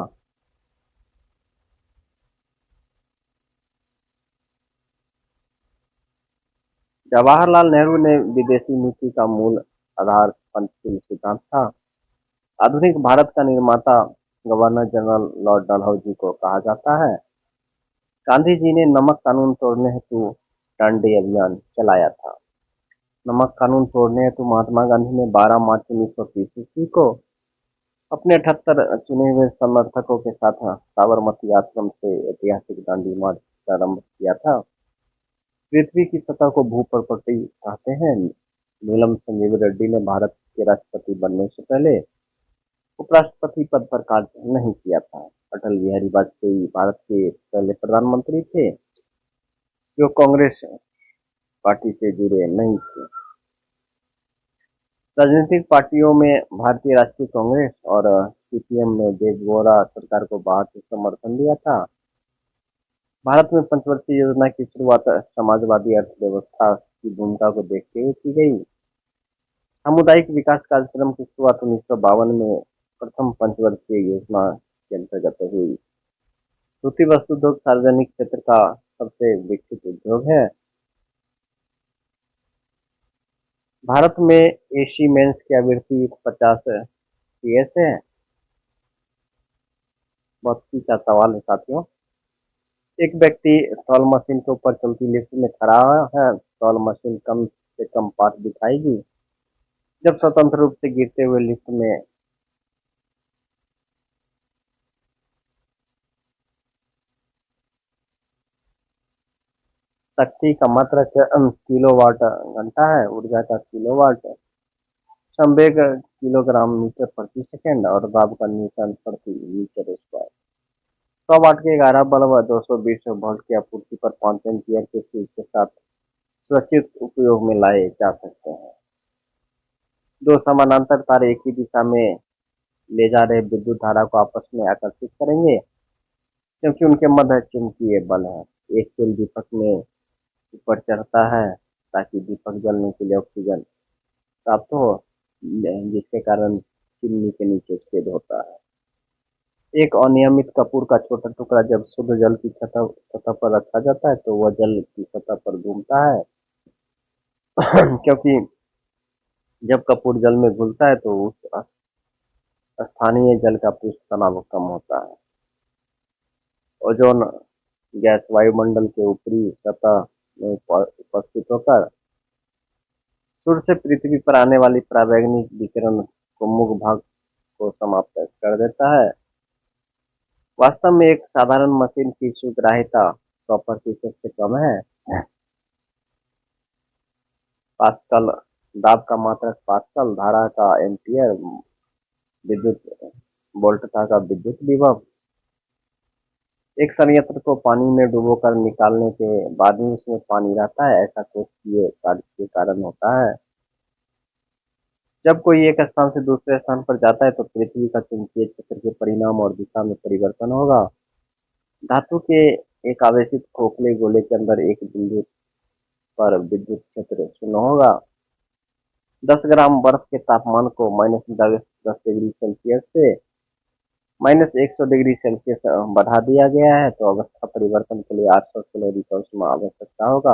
A: जवाहरलाल नेहरू ने विदेशी नीति का मूल आधार पंचशील सिद्धांत था। आधुनिक भारत का निर्माता गवर्नर जनरल लॉर्ड डलहौजी को कहा जाता है। गांधी जी ने नमक कानून तोड़ने हेतु डांडी अभियान चलाया था। नमक कानून तोड़ने हेतु महात्मा गांधी ने 12 मार्च 1930 ईस्वी को अपने 78 चुने हुए समर्थकों के साथ साबरमती आश्रम से ऐतिहासिक दांडी मार्च प्रारंभ किया था। पृथ्वी की सतह को भूप्रकृति कहते हैं। नीलम संजीव रेड्डी ने भारत के राष्ट्रपति बनने से पहले उपराष्ट्रपति पद पर कार्य नहीं किया था। अटल बिहारी वाजपेयी भारत के पहले प्रधानमंत्री थे जो कांग्रेस पार्टी से जुड़े नहीं थे। राजनीतिक पार्टियों में भारतीय राष्ट्रीय कांग्रेस और सीपीएम ने देवेगौड़ा सरकार को बाहर से समर्थन दिया था। भारत में पंचवर्षीय योजना की शुरुआत समाजवादी अर्थव्यवस्था की भूमिका को देखते हुए की गई। सामुदायिक विकास कार्यक्रम की शुरुआत 1952 में प्रथम पंचवर्षीय योजना के अंतर्गत हुई। सूती वस्त्र उद्योग सार्वजनिक क्षेत्र का सबसे विकसित उद्योग है। भारत में एसी मेंस की आवृत्ति 50 CS है। बहुत का सवाल है साथियों। एक व्यक्ति तौल मशीन के ऊपर चलती लिफ्ट में खड़ा है। तौल मशीन कम से कम पाठ दिखाएगी जब स्वतंत्र रूप से गिरते हुए लिफ्ट में शक्ति का मात्रक किलोवाट घंटा है। ऊर्जा का किलोवाट, संवेग किलोग्राम मीटर प्रति सेकंड और दाब का न्यूटन प्रति मीटर स्क्वायर। 100 वाट के 11 बल्ब 220 वोल्ट की आपूर्ति पर 5 एम्पियर के स्विच के साथ सुरक्षित उपयोग में लाए जा सकते हैं। दो समानांतर तार एक ही दिशा में ले जा रहे विद्युत धारा को आपस में आकर्षित करेंगे क्योंकि उनके मध्य चुंबकीय बल है। एक तेल दीपक में ऊपर चढ़ता है ताकि दीपक जलने के लिए ऑक्सीजन प्राप्त हो, जिसके कारण चिमनी के नीचे छेद होता है। एक अनियमित कपूर का छोटा टुकड़ा जब शुद्ध जल की सतह पर रखा जाता है तो वह जल की सतह पर घूमता है क्योंकि जब कपूर जल में घुलता है तो उस स्थानीय जल का पृष्ठ तनाव कम होता है। ओजोन गैस वायुमंडल के ऊपरी सतह में उपस्थित होकर सूर्य से पृथ्वी पर आने वाली पराबैंगनी विकिरण को मुख्य भाग को समाप्त कर देता है। वास्तव में एक साधारण मशीन की सुग्राह्यता 100% से कम है। पास्कल दाब का मात्रक पास्कल, धारा का एम्पियर, विद्युत वोल्टता का विद्युत विभव। एक संयंत्र को पानी में डुबोकर निकालने के बाद ही उसमें पानी रहता है। ऐसा कोशिकीय कार्य के कारण होता है। जब कोई एक स्थान से दूसरे स्थान पर जाता है तो पृथ्वी का चुंबकीय क्षेत्र के परिणाम और दिशा में परिवर्तन होगा। धातु के एक आवेशित खोखले गोले के अंदर एक बिंदु पर विद्युत क्षेत्र शून्य होगा। 10 ग्राम बर्फ के तापमान को -10 डिग्री सेल्सियस से -100 डिग्री सेल्सियस बढ़ा दिया गया है तो अवस्था परिवर्तन के लिए 800 कैलोरी का ऊष्मा आवश्यकता होगा।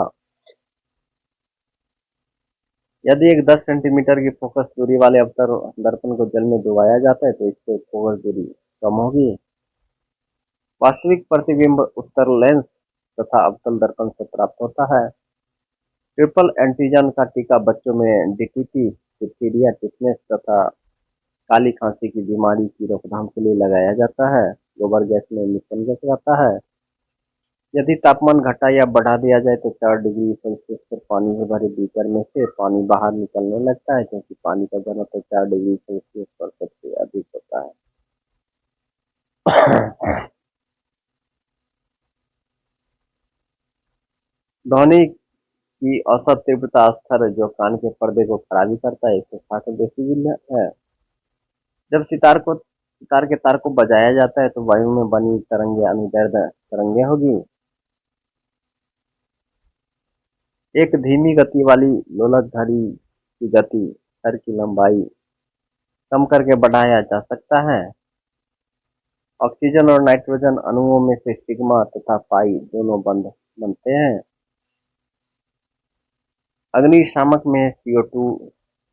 A: यदि एक 10 सेंटीमीटर की फोकस दूरी वाले अवतल दर्पण को जल में डुबाया जाता है तो इससे फोकस दूरी कम होगी। वास्तविक प्रतिबिंब उत्तर लेंस तथा अवतल दर्पण से प्राप्त होता है। ट्रिपल एंटीजन का टीका बच्चों में डीटीपी, डिप्थीरिया, टिटनेस तथा काली खांसी की बीमारी की रोकथाम के लिए लगाया जाता है। गोबर गैस में मिथेन गैस रहता है। यदि तापमान घटा या बढ़ा दिया जाए तो 4 डिग्री सेल्सियस पर पानी से भरे बीकर में से पानी बाहर निकलने लगता है क्योंकि पानी का घनत्व 4 डिग्री सेल्सियस पर सबसे अधिक होता है। ध्वनि की औसत तीव्रता स्तर जो कान के पर्दे को खराबी करता है 160 डेसिबल है। जब सितार के तार को बजाया जाता है तो वायु में बनी तरंगे अनुदैर्ध्य तरंगे होगी। एक धीमी गति वाली लोलक घड़ी की गति सर की लंबाई कम करके बढ़ाया जा सकता है। ऑक्सीजन और नाइट्रोजन अणुओं में से सिग्मा तथा पाई दोनों बंध बनते हैं। अग्निशामक में CO2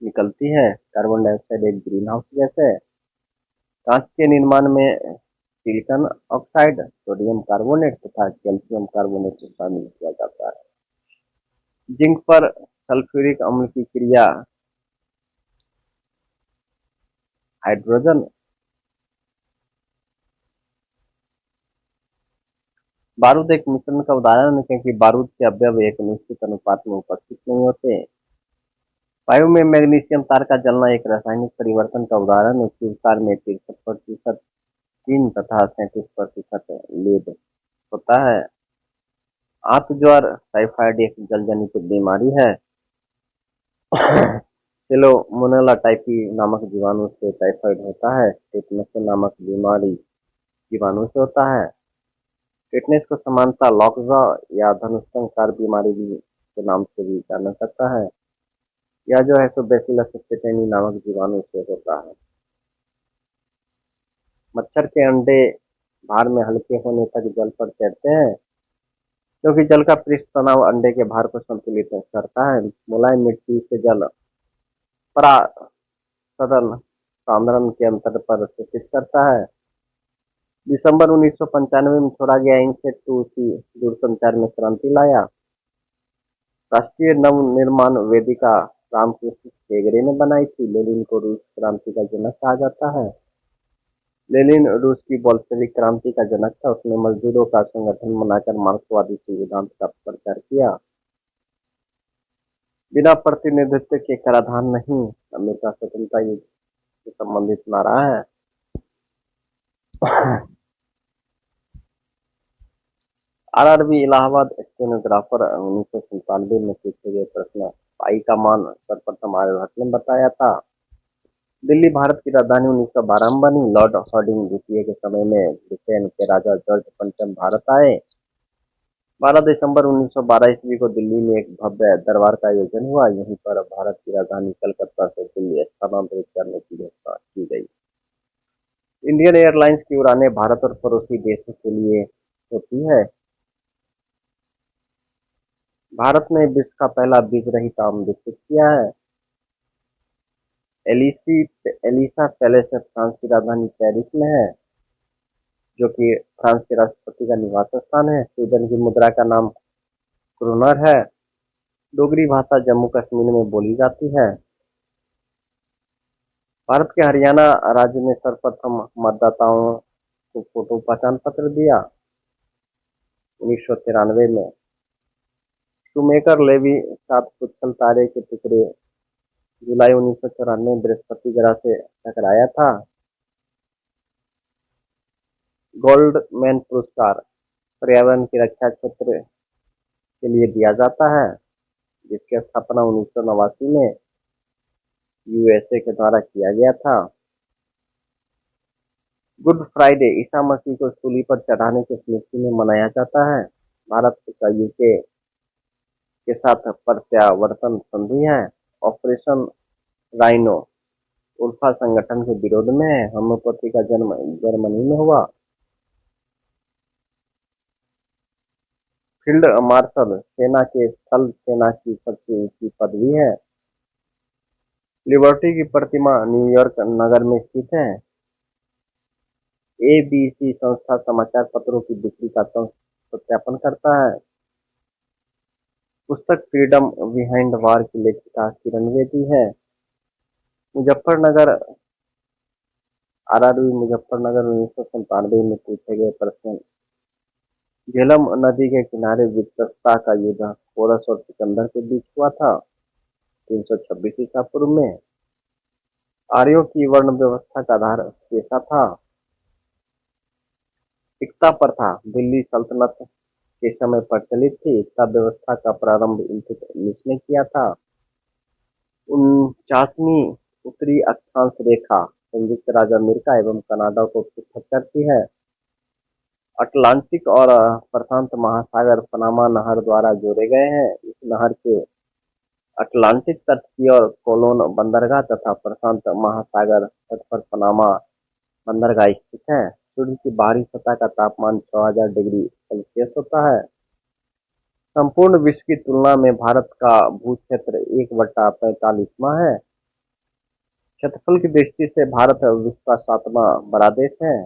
A: निकलती है। कार्बन डाइऑक्साइड एक ग्रीन हाउस गैस है। कांच के निर्माण में सिलिकॉन ऑक्साइड, सोडियम कार्बोनेट तथा कैल्शियम कार्बोनेट शामिल किया जाता है। जिंक पर सल्फ्यूरिक अम्ल की क्रिया हाइड्रोजन। बारूद एक मिश्रण का उदाहरण है क्योंकि बारूद के अवयव एक निश्चित अनुपात में उपस्थित नहीं होते। वायु में मैग्नीशियम तार का जलना एक रासायनिक परिवर्तन का उदाहरण है। शिव तार में 63% टीन तथा 37% लेड होता है। आंत ज्वर टाइफाइड एक जलजनित बीमारी है। सेलोमोनेला टाइफी नामक जीवाणु से टाइफाइड होता है। टेटनस नामक बीमारी जीवाणु से होता है। टेटनस को समानता लॉकजॉ या धनुष्यंकार बीमारी भी के नाम से भी जाना जाता है। यह जो है तो बैसिलस टेटनी नामक जीवाणु से होता है। मच्छर के अंडे भार में हल्के होने तक जल पर तैरते हैं क्योंकि जल का पृष्ठ तनाव अंडे के भार को संतुलित करता है। मुलायम मिट्टी से जल परासदन सांद्रण के अंतर पर सूचित करता है। दिसंबर 1995 में छोड़ा गया इनसेट 2C दूरसंचार में क्रांति लाया। राष्ट्रीय नवनिर्माण वेदिका रामकृष्ण हेगड़े ने बनाई थी। लेनिन को रूस क्रांति का जनक कहा जाता है। लेनिन रूस की बोल्शेविक क्रांति का जनक था। उसने मजदूरों का संगठन बनाकर मार्क्सवादी सिद्धांत का प्रचार किया। बिना प्रतिनिधित्व के कराधान नहीं, अमेरिका स्वतंत्रता युद्ध से संबंधित नारा है। आरआरबी इलाहाबाद स्टेनोग्राफर 1997 में पूछे गए प्रश्न पाई का मान सर्वप्रथम आर्यभट्ट ने बताया था। दिल्ली भारत की राजधानी 1912 में बनी। लॉर्ड हार्डिंग द्वितीय के समय में ब्रिटेन के राजा जॉर्ज पंचम भारत आए। 12 दिसंबर 1912 ईस्वी को दिल्ली में एक भव्य दरबार का आयोजन हुआ। यहीं पर भारत की राजधानी कलकत्ता से दिल्ली स्थानांतरित करने की घोषणा की गई। इंडियन एयरलाइंस की उड़ानें भारत और पड़ोसी देशों के लिए होती है। भारत ने विश्व का पहला बीज रहित आम विकसित किया है। एलिसा पैलेस फ्रांस की राजधानी पेरिस में है, जो कि फ्रांस के राष्ट्रपति का निवास स्थान है। स्वीडन की मुद्रा का नाम क्रोनर है। डोगरी भाषा जम्मू कश्मीर में बोली जाती है। भारत के हरियाणा राज्य में सर्वप्रथम मतदाताओं को फोटो पहचान पत्र दिया 1993 में। शूमेकर लेवी 7 पुच्छल तारे के टुकड़े जुलाई 1994 में बृहस्पति ग्रह से टकराया था। गोल्डमैन पुरस्कार पर्यावरण की रक्षा क्षेत्र के लिए दिया जाता है, जिसकी स्थापना 1989 में यूएसए के द्वारा किया गया था। गुड फ्राइडे ईसा मसीह को सूली पर चढ़ाने की स्मृति में मनाया जाता है। भारत का यूके के साथ प्रत्यावर्तन संधि है। ऑपरेशन राइनो उल्फा संगठन के विरोध में है। होम्योपैथी का जन्म जर्मनी में हुआ। फील्ड मार्शल सेना के स्थल सेना की सबसे ऊंची पदवी है। लिबर्टी की प्रतिमा न्यूयॉर्क नगर में स्थित है। एबीसी संस्था समाचार पत्रों की बिक्री का सत्यापन करता है। पुस्तक फ्रीडम बिहाइंड वार की लेखिका किरण बेदी है। मुजफ्फरनगर आरआरबी मुजफ्फरनगर 1997 में पूछे गए प्रश्न झेलम नदी के किनारे वितस्ता का युद्ध पोरस और सिकंदर के बीच हुआ था 326 ईसा पूर्व में। आर्यों की वर्ण व्यवस्था का आधार कैसा था? इक्ता प्रथा दिल्ली सल्तनत के समय प्रचलित थी। इक्ता व्यवस्था का प्रारंभ इल्तुतमिश ने किया था। 49वीं उत्तरी अक्षांश रेखा संयुक्त राज्य अमेरिका एवं कनाडा को पृथक करती है। अटलांटिक और प्रशांत महासागर पनामा नहर द्वारा जोड़े गए हैं। इस नहर के अटलांटिक तट की ओर कोलोन बंदरगाह तथा प्रशांत महासागर तट पर पनामा बंदरगाह स्थित है। सूर्य की बाहरी सतह का तापमान 6000 डिग्री सेल्सियस होता है। संपूर्ण विश्व की तुलना में भारत का भू क्षेत्र 1/45वां है। क्षेत्रफल की दृष्टि से भारत विश्व का 7वां बड़ा देश है।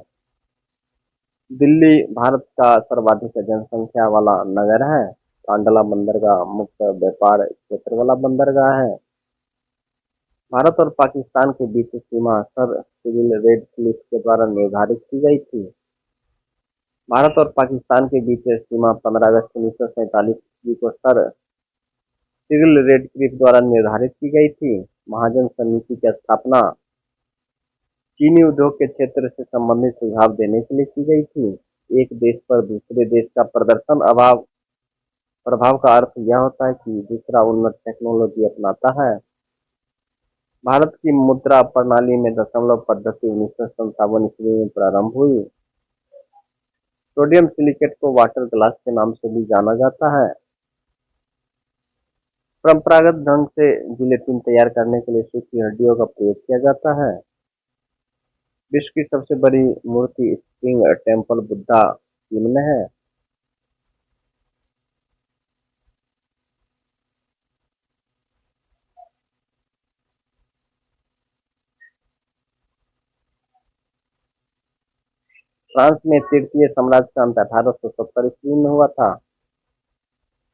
A: दिल्ली भारत का सर्वाधिक जनसंख्या वाला नगर है। कांडला बंदरगाह मुक्त व्यापार क्षेत्र वाला बंदरगाह है। भारत और पाकिस्तान के बीच सीमा सर सिविल रेड क्लिफ के द्वारा निर्धारित की गई थी। भारत और पाकिस्तान के बीच सीमा 15 अगस्त 1947 ईस्वी को सर सिविल रेड क्लिफ द्वारा निर्धारित की गई थी। महाजन समिति की स्थापना चीनी उद्योग के क्षेत्र से संबंधित सुझाव देने के लिए की गई थी। एक देश पर दूसरे देश का प्रभाव का अर्थ यह होता है कि दूसरा उन्नत टेक्नोलॉजी अपनाता है। भारत की मुद्रा प्रणाली में दशमलव पद्धति 1957 ईस्वी में प्रारंभ हुई। सोडियम सिलिकेट को वाटर ग्लास के नाम से भी जाना जाता है। परंपरागत ढंग से जिलेटिन तैयार करने के लिए सूखी हड्डियों का प्रयोग किया जाता है। विश्व की सबसे बड़ी मूर्ति स्प्रिंग टेम्पल बुद्धा चीन में है। फ्रांस में तृतीय साम्राज्य का अंत 1870 ईस्वी में हुआ था।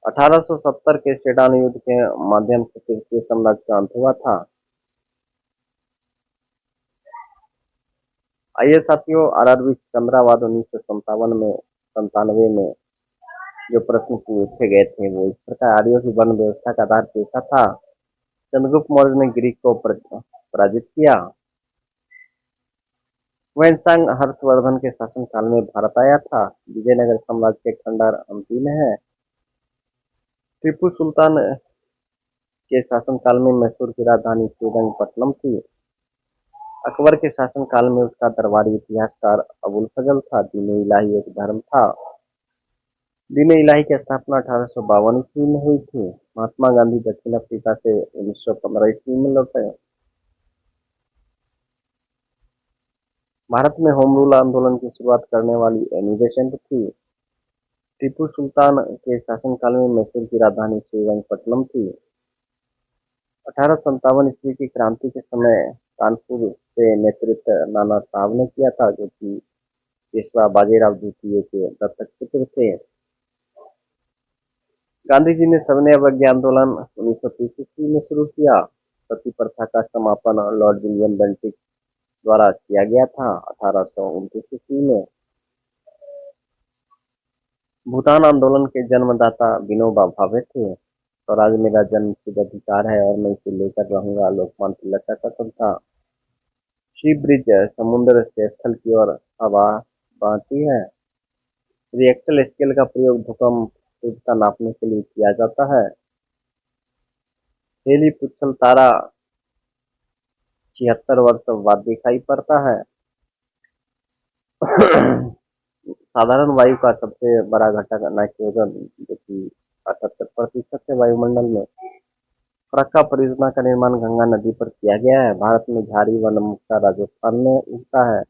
A: 1870 के सेडान युद्ध के माध्यम से तृतीय साम्राज्य का अंत हुआ था। आइए साथियों, आरआरबी सिकंदराबाद 1997 में जो प्रश्न पूछे गए थे वो इस प्रकार: आर्यों की वर्ण व्यवस्था का आधार कैसा था? चंद्रगुप्त मौर्य ने ग्रीक को पराजित किया। वैनसांग हर्षवर्धन के शासनकाल में भारत आया था। विजयनगर साम्राज्य के खंडहर हम्पी में है। टीपू सुल्तान के शासनकाल में मैसूर की राजधानी श्रीरंगपट्टनम थी। अकबर के शासनकाल में उसका दरबारी इतिहासकार अबुल फजल था। दीन इलाही एक धर्म था। दीन इलाही की स्थापना 1852 ईस्वी में हुई थी। महात्मा गांधी दक्षिण अफ्रीका से 1915 ईस्वी में लौटे। भारत में होम रूल आंदोलन की शुरुआत करने वाली एनी बेसेंट थी। टीपू सुल्तान के शासनकाल में मैसूर की राजधानी श्रीरंगपट्टनम थी। 1857 ईस्वी की क्रांति के समय कानपुर से नेतृत्व नाना साहब ने किया था, जो कि पेशवा बाजीराव द्वितीय के दत्तक पुत्र थे। गांधी जी ने सविनय अवज्ञा आंदोलन 1930 ईस्वी में शुरू किया। सती प्रथा का समापन लॉर्ड विलियम बेंटिक द्वारा किया गया था 1829 ईस्वी में। भूटान आंदोलन के जन्मदाता विनोबा भावे थे। स्वराज मेरा जन्मसिद्ध अधिकार है और मैं इसे लेकर रहूंगा, लोकमान्य तिलक का कथन था। सी ब्रिज समुद्र से स्थल की ओर हवा बहती है। रिएक्टर स्केल का प्रयोग भूकंप तीव्रता नापने के लिए किया जाता है। हेली पुच्छल तारा 76 वर्ष बाद दिखाई पड़ता है। साधारण वायु का सबसे बड़ा घटक नाइट्रोजन, जो कि 78% है वायुमंडल में। फरक्का परियोजना का निर्माण गंगा नदी पर किया गया है। भारत में झाड़ी वन मुक्ता राजस्थान में उगता है।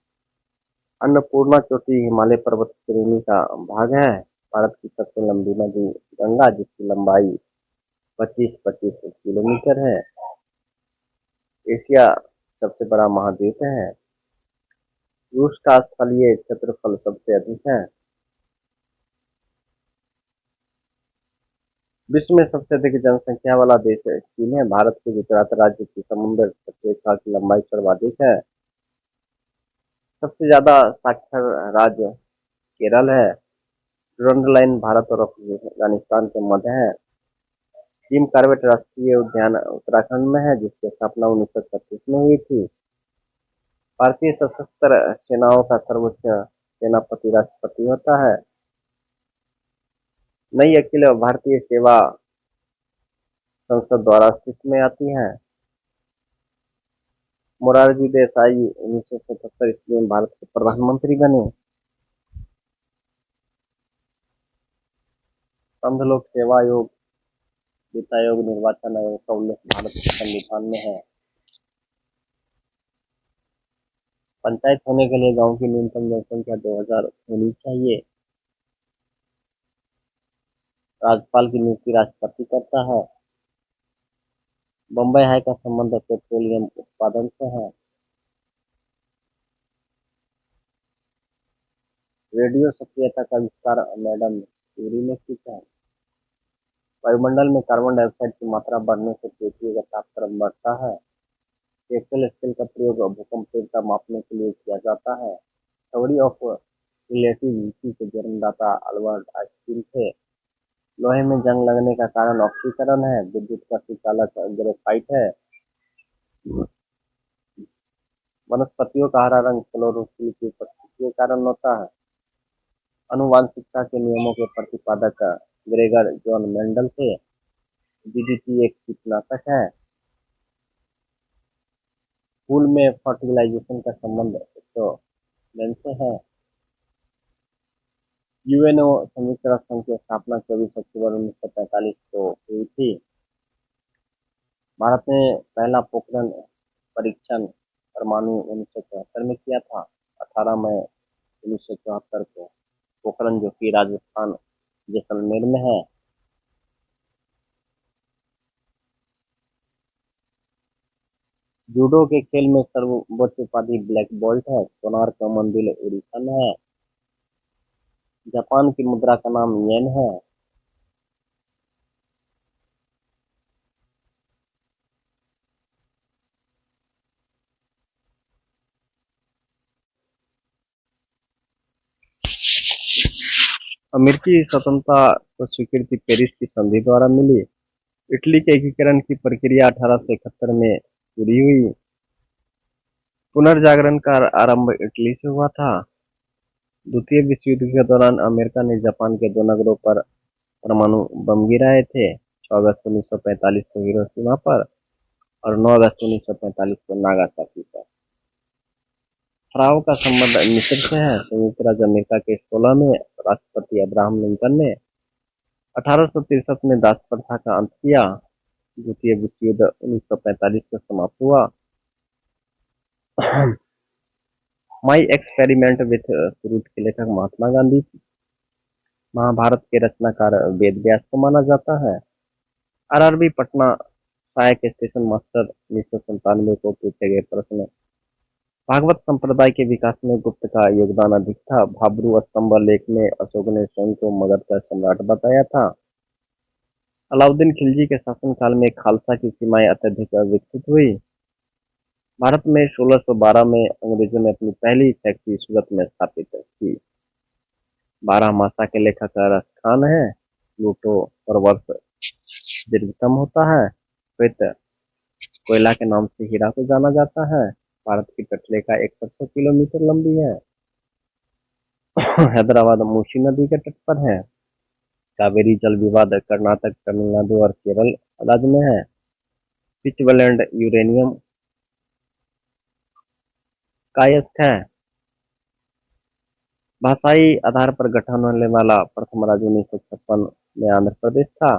A: अन्नपूर्णा चोटी हिमालय पर्वत श्रेणी का भाग है। भारत की सबसे लंबी नदी गंगा, जिसकी लंबाई 25-25 किलोमीटर है। एशिया सबसे बड़ा महाद्वीप है। रूस का स्थलीय क्षेत्रफल सबसे अधिक है। विश्व में सबसे अधिक जनसंख्या वाला देश चीन है। भारत के गुजरात राज्य की समुद्र रेखा की लंबाई सर्वाधिक है। सबसे ज्यादा साक्षर राज्य केरल है। ड्यूरंड लाइन भारत और अफगानिस्तान के मध्य है। जिम कॉर्बेट राष्ट्रीय उद्यान उत्तराखंड में है, जिसकी स्थापना 1936 में हुई थी। भारतीय सशस्त्र सेनाओं का सर्वोच्च सेनापति राष्ट्रपति होता है। नई अखिल भारतीय सेवा संसद द्वारा अस्तित्व में आती है। मोरारजी देसाई 1977 ईस्वी में भारत के प्रधानमंत्री बने। संघ लोक सेवा आयोग, वित्त आयोग, निर्वाचन आयोग का उल्लेख भारत के संविधान में है। पंचायत होने के लिए गांव की न्यूनतम जनसंख्या 2000 होनी चाहिए। राज्यपाल की नियुक्ति राष्ट्रपति करता है। बम्बई हाई का संबंध पेट्रोलियम उत्पादन से है। रेडियो सक्रियता का आविष्कार मैडम क्यूरी ने किया। वायुमंडल में कार्बन डाइऑक्साइड की मात्रा बढ़ने से पृथ्वी का तापक्रम बढ़ता है। रिक्टर स्केल का प्रयोग भूकंप तीव्रता मापने के लिए किया जाता है। थ्योरी ऑफ रिलेटिविटी के जन्मदाता अल्बर्ट आइंस्टीन थे। लोहे में जंग लगने का कारण ऑक्सीकरण है। विद्युत का सुचालक ग्रेफाइट है। वनस्पतियों का हरा रंग क्लोरोफिल की उपस्थिति के कारण होता है। आनुवांशिकता के नियमों के प्रतिपादक ग्रेगर जॉन मेंडल थे। डीडीटी एक कीटनाशक है। फूल में फर्टिलाइजेशन का संबंध एस्ट्रोजन से है। यूएनओ संयुक्त राष्ट्र संघ की स्थापना 24 अक्टूबर 1945 को हुई थी। भारत ने पहला पोखरण परीक्षण परमाणु 1974 में किया था। 18 मई 1974 को पोखरण, जो कि राजस्थान जैसलमेर में है। जूडो के खेल में सर्वोच्च उपाधि ब्लैक बेल्ट है। कोणार्क मंदिर उड़ीसा में है। जापान की मुद्रा का नाम येन है। अमेरिकी स्वतंत्रता को स्वीकृति पेरिस की संधि द्वारा मिली। इटली के एकीकरण की प्रक्रिया 1871 में पूरी हुई। पुनर्जागरण का आरंभ इटली से हुआ था। द्वितीय विश्व युद्ध के दौरान अमेरिका ने जापान के दो नगरों पर परमाणु बम गिराए थे। 6 अगस्त 1945 को हिरोशिमा पर और 9 अगस्त 1945 को नागासाकी पर। फराव का संबंध मिस्र से है। संयुक्त राज्य अमेरिका के 16 में राष्ट्रपति अब्राहम लिंकन ने 1863 में दास प्रथा का अंत किया। द्वितीय विश्व युद्ध 1945 में समाप्त हुआ। माई एक्सपेरिमेंट विथ फ्रूट के लेखक महात्मा गांधी महाभारत के रचनाकार वेद व्यास को माना जाता है। आरआरबी पटना सहायक स्टेशन मास्टर 1997 को पूछे गए प्रश्न। भागवत संप्रदाय के विकास में गुप्त का योगदान अधिक था। भाब्रू स्तंभ लेख में अशोक ने स्वयं को मगध का सम्राट बताया था। अलाउद्दीन खिलजी के शासनकाल में खालसा की सीमाएं अत्यधिक विकसित हुई। भारत में 1612 में अंग्रेजों ने अपनी पहली फैक्ट्री सूरत में स्थापित की। 12 मासा के लेखक रस खान है। प्लूटो पर वर्ष दीर्घतम होता है। श्वेत कोयला के नाम से हीरा को जाना जाता है। भारत की तटरेखा 100 किलोमीटर लंबी है। हैदराबाद मूसी नदी के तट पर है। कावेरी जल विवाद कर्नाटक, तमिलनाडु और केरल राज्य में है। स्विट्जरलैंड यूरेनियम कायस्थ है। भाषाई आधार पर गठन होने वाला प्रथम राज्य 1956 में आंध्र प्रदेश था।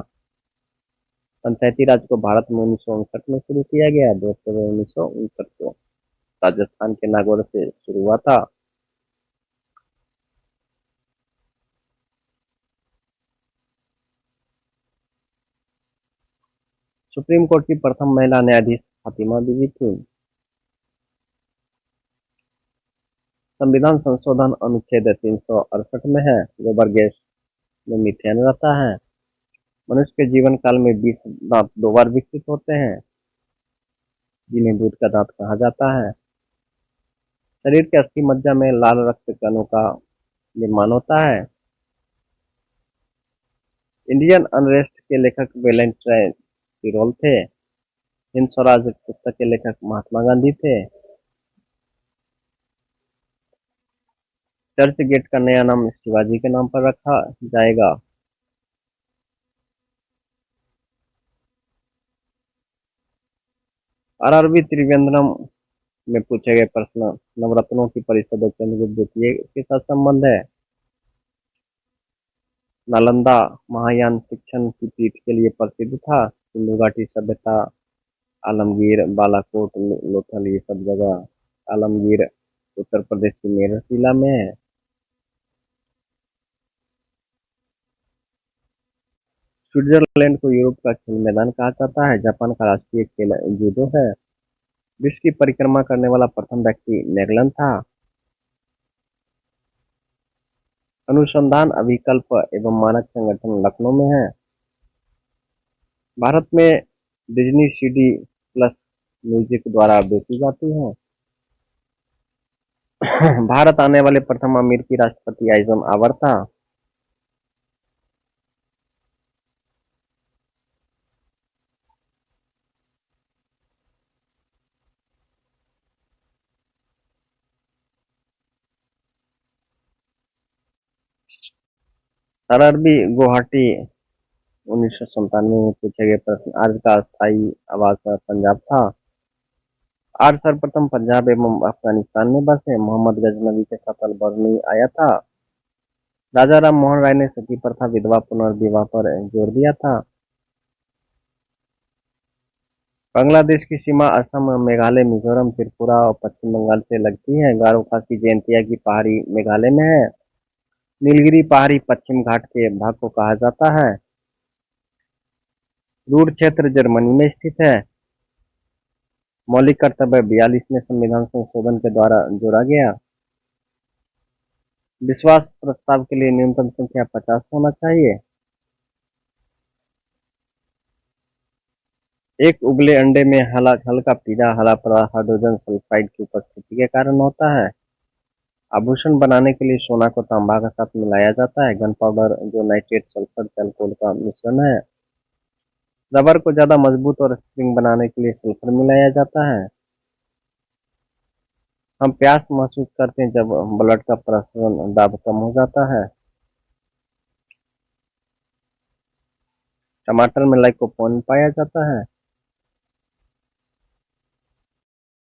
A: पंचायती राज को भारत में 1959 में शुरू किया गया। 2 अक्टूबर 1959 को राजस्थान के नागौर से शुरू हुआ था। सुप्रीम कोर्ट की प्रथम महिला न्यायाधीश फातिमा बीवी थी। संविधान संशोधन अनुच्छेद 368 में है। गोबर गैस में मीथेन रहता है। मनुष्य के जीवन काल में 20 दांत 2 बार विकसित होते हैं, जिन्हें दूध का दांत कहा जाता है। शरीर के अस्थि मज्जा में लाल रक्त कणों का निर्माण होता है। इंडियन अनरेस्ट के लेखक वैलेंटाइन टिरोल थे। हिंद स्वराज पुस्तक के लेखक महात्मा गांधी थे। चर्च गेट का नया नाम शिवाजी के नाम पर रखा जाएगा। आरआरबी त्रिवेंद्रम में पूछे गए प्रश्न। नवरत्नों की परिषद चंद्रगुप्त द्वितीय के साथ संबंध है। नालंदा महायान शिक्षण की पीठ के लिए प्रसिद्ध था। सिंधु घाटी सभ्यता, आलमगीर, बालाकोट, लोथल, ये सब जगह आलमगीर उत्तर प्रदेश के मेरठ जिला में है। स्विट्जरलैंड को यूरोप का खेल मैदान कहा जाता है। जापान का राष्ट्रीय खेल जूडो है। विश्व की परिक्रमा करने वाला प्रथम व्यक्ति मैगलन था। अनुसंधान अभिकल्प एवं मानक संगठन लखनऊ में है। भारत में डिज्नी सीडी प्लस म्यूजिक द्वारा बेची जाती है। भारत आने वाले प्रथम अमेरिकी राष्ट्रपति आइजनहावर था। सरअरबी गुवाहाटी 1997 में पूछे गए प्रश्न। आज का स्थायी आवास पंजाब था। आज सर्वप्रथम पंजाब एवं अफगानिस्तान में बसे। मोहम्मद गजनवी के साथ अलबर्नी आया था। राजा राम मोहन राय ने सती प्रथा विधवा पुनर्विवाह पर जोर दिया था। बांग्लादेश की सीमा असम, मेघालय, मिजोरम, त्रिपुरा और पश्चिम बंगाल से लगती है। गारो खासी जयंतिया की पहाड़ी मेघालय में है। नीलगिरी पहाड़ी पश्चिम घाट के भाग को कहा जाता है। रूर क्षेत्र जर्मनी में स्थित है। मौलिक कर्तव्य 42 में संविधान संशोधन के द्वारा जोड़ा गया। विश्वास प्रस्ताव के लिए न्यूनतम संख्या 50 होना चाहिए। एक उबले अंडे में हल्का पीला हरा पदार्थ हाइड्रोजन सल्फाइड की उपस्थिति के कारण होता है। आभूषण बनाने के लिए सोना को तांबा के साथ मिलाया जाता है। गन पाउडर जो नाइट्रेट सल्फर से अल्कोहल का मिश्रण है। रबर को ज्यादा मजबूत और स्प्रिंग बनाने के लिए सल्फर मिलाया जाता है। हम प्यास महसूस करते हैं जब ब्लड का प्रसरण दाब कम हो जाता है। टमाटर में लाइकोपोन पाया जाता है।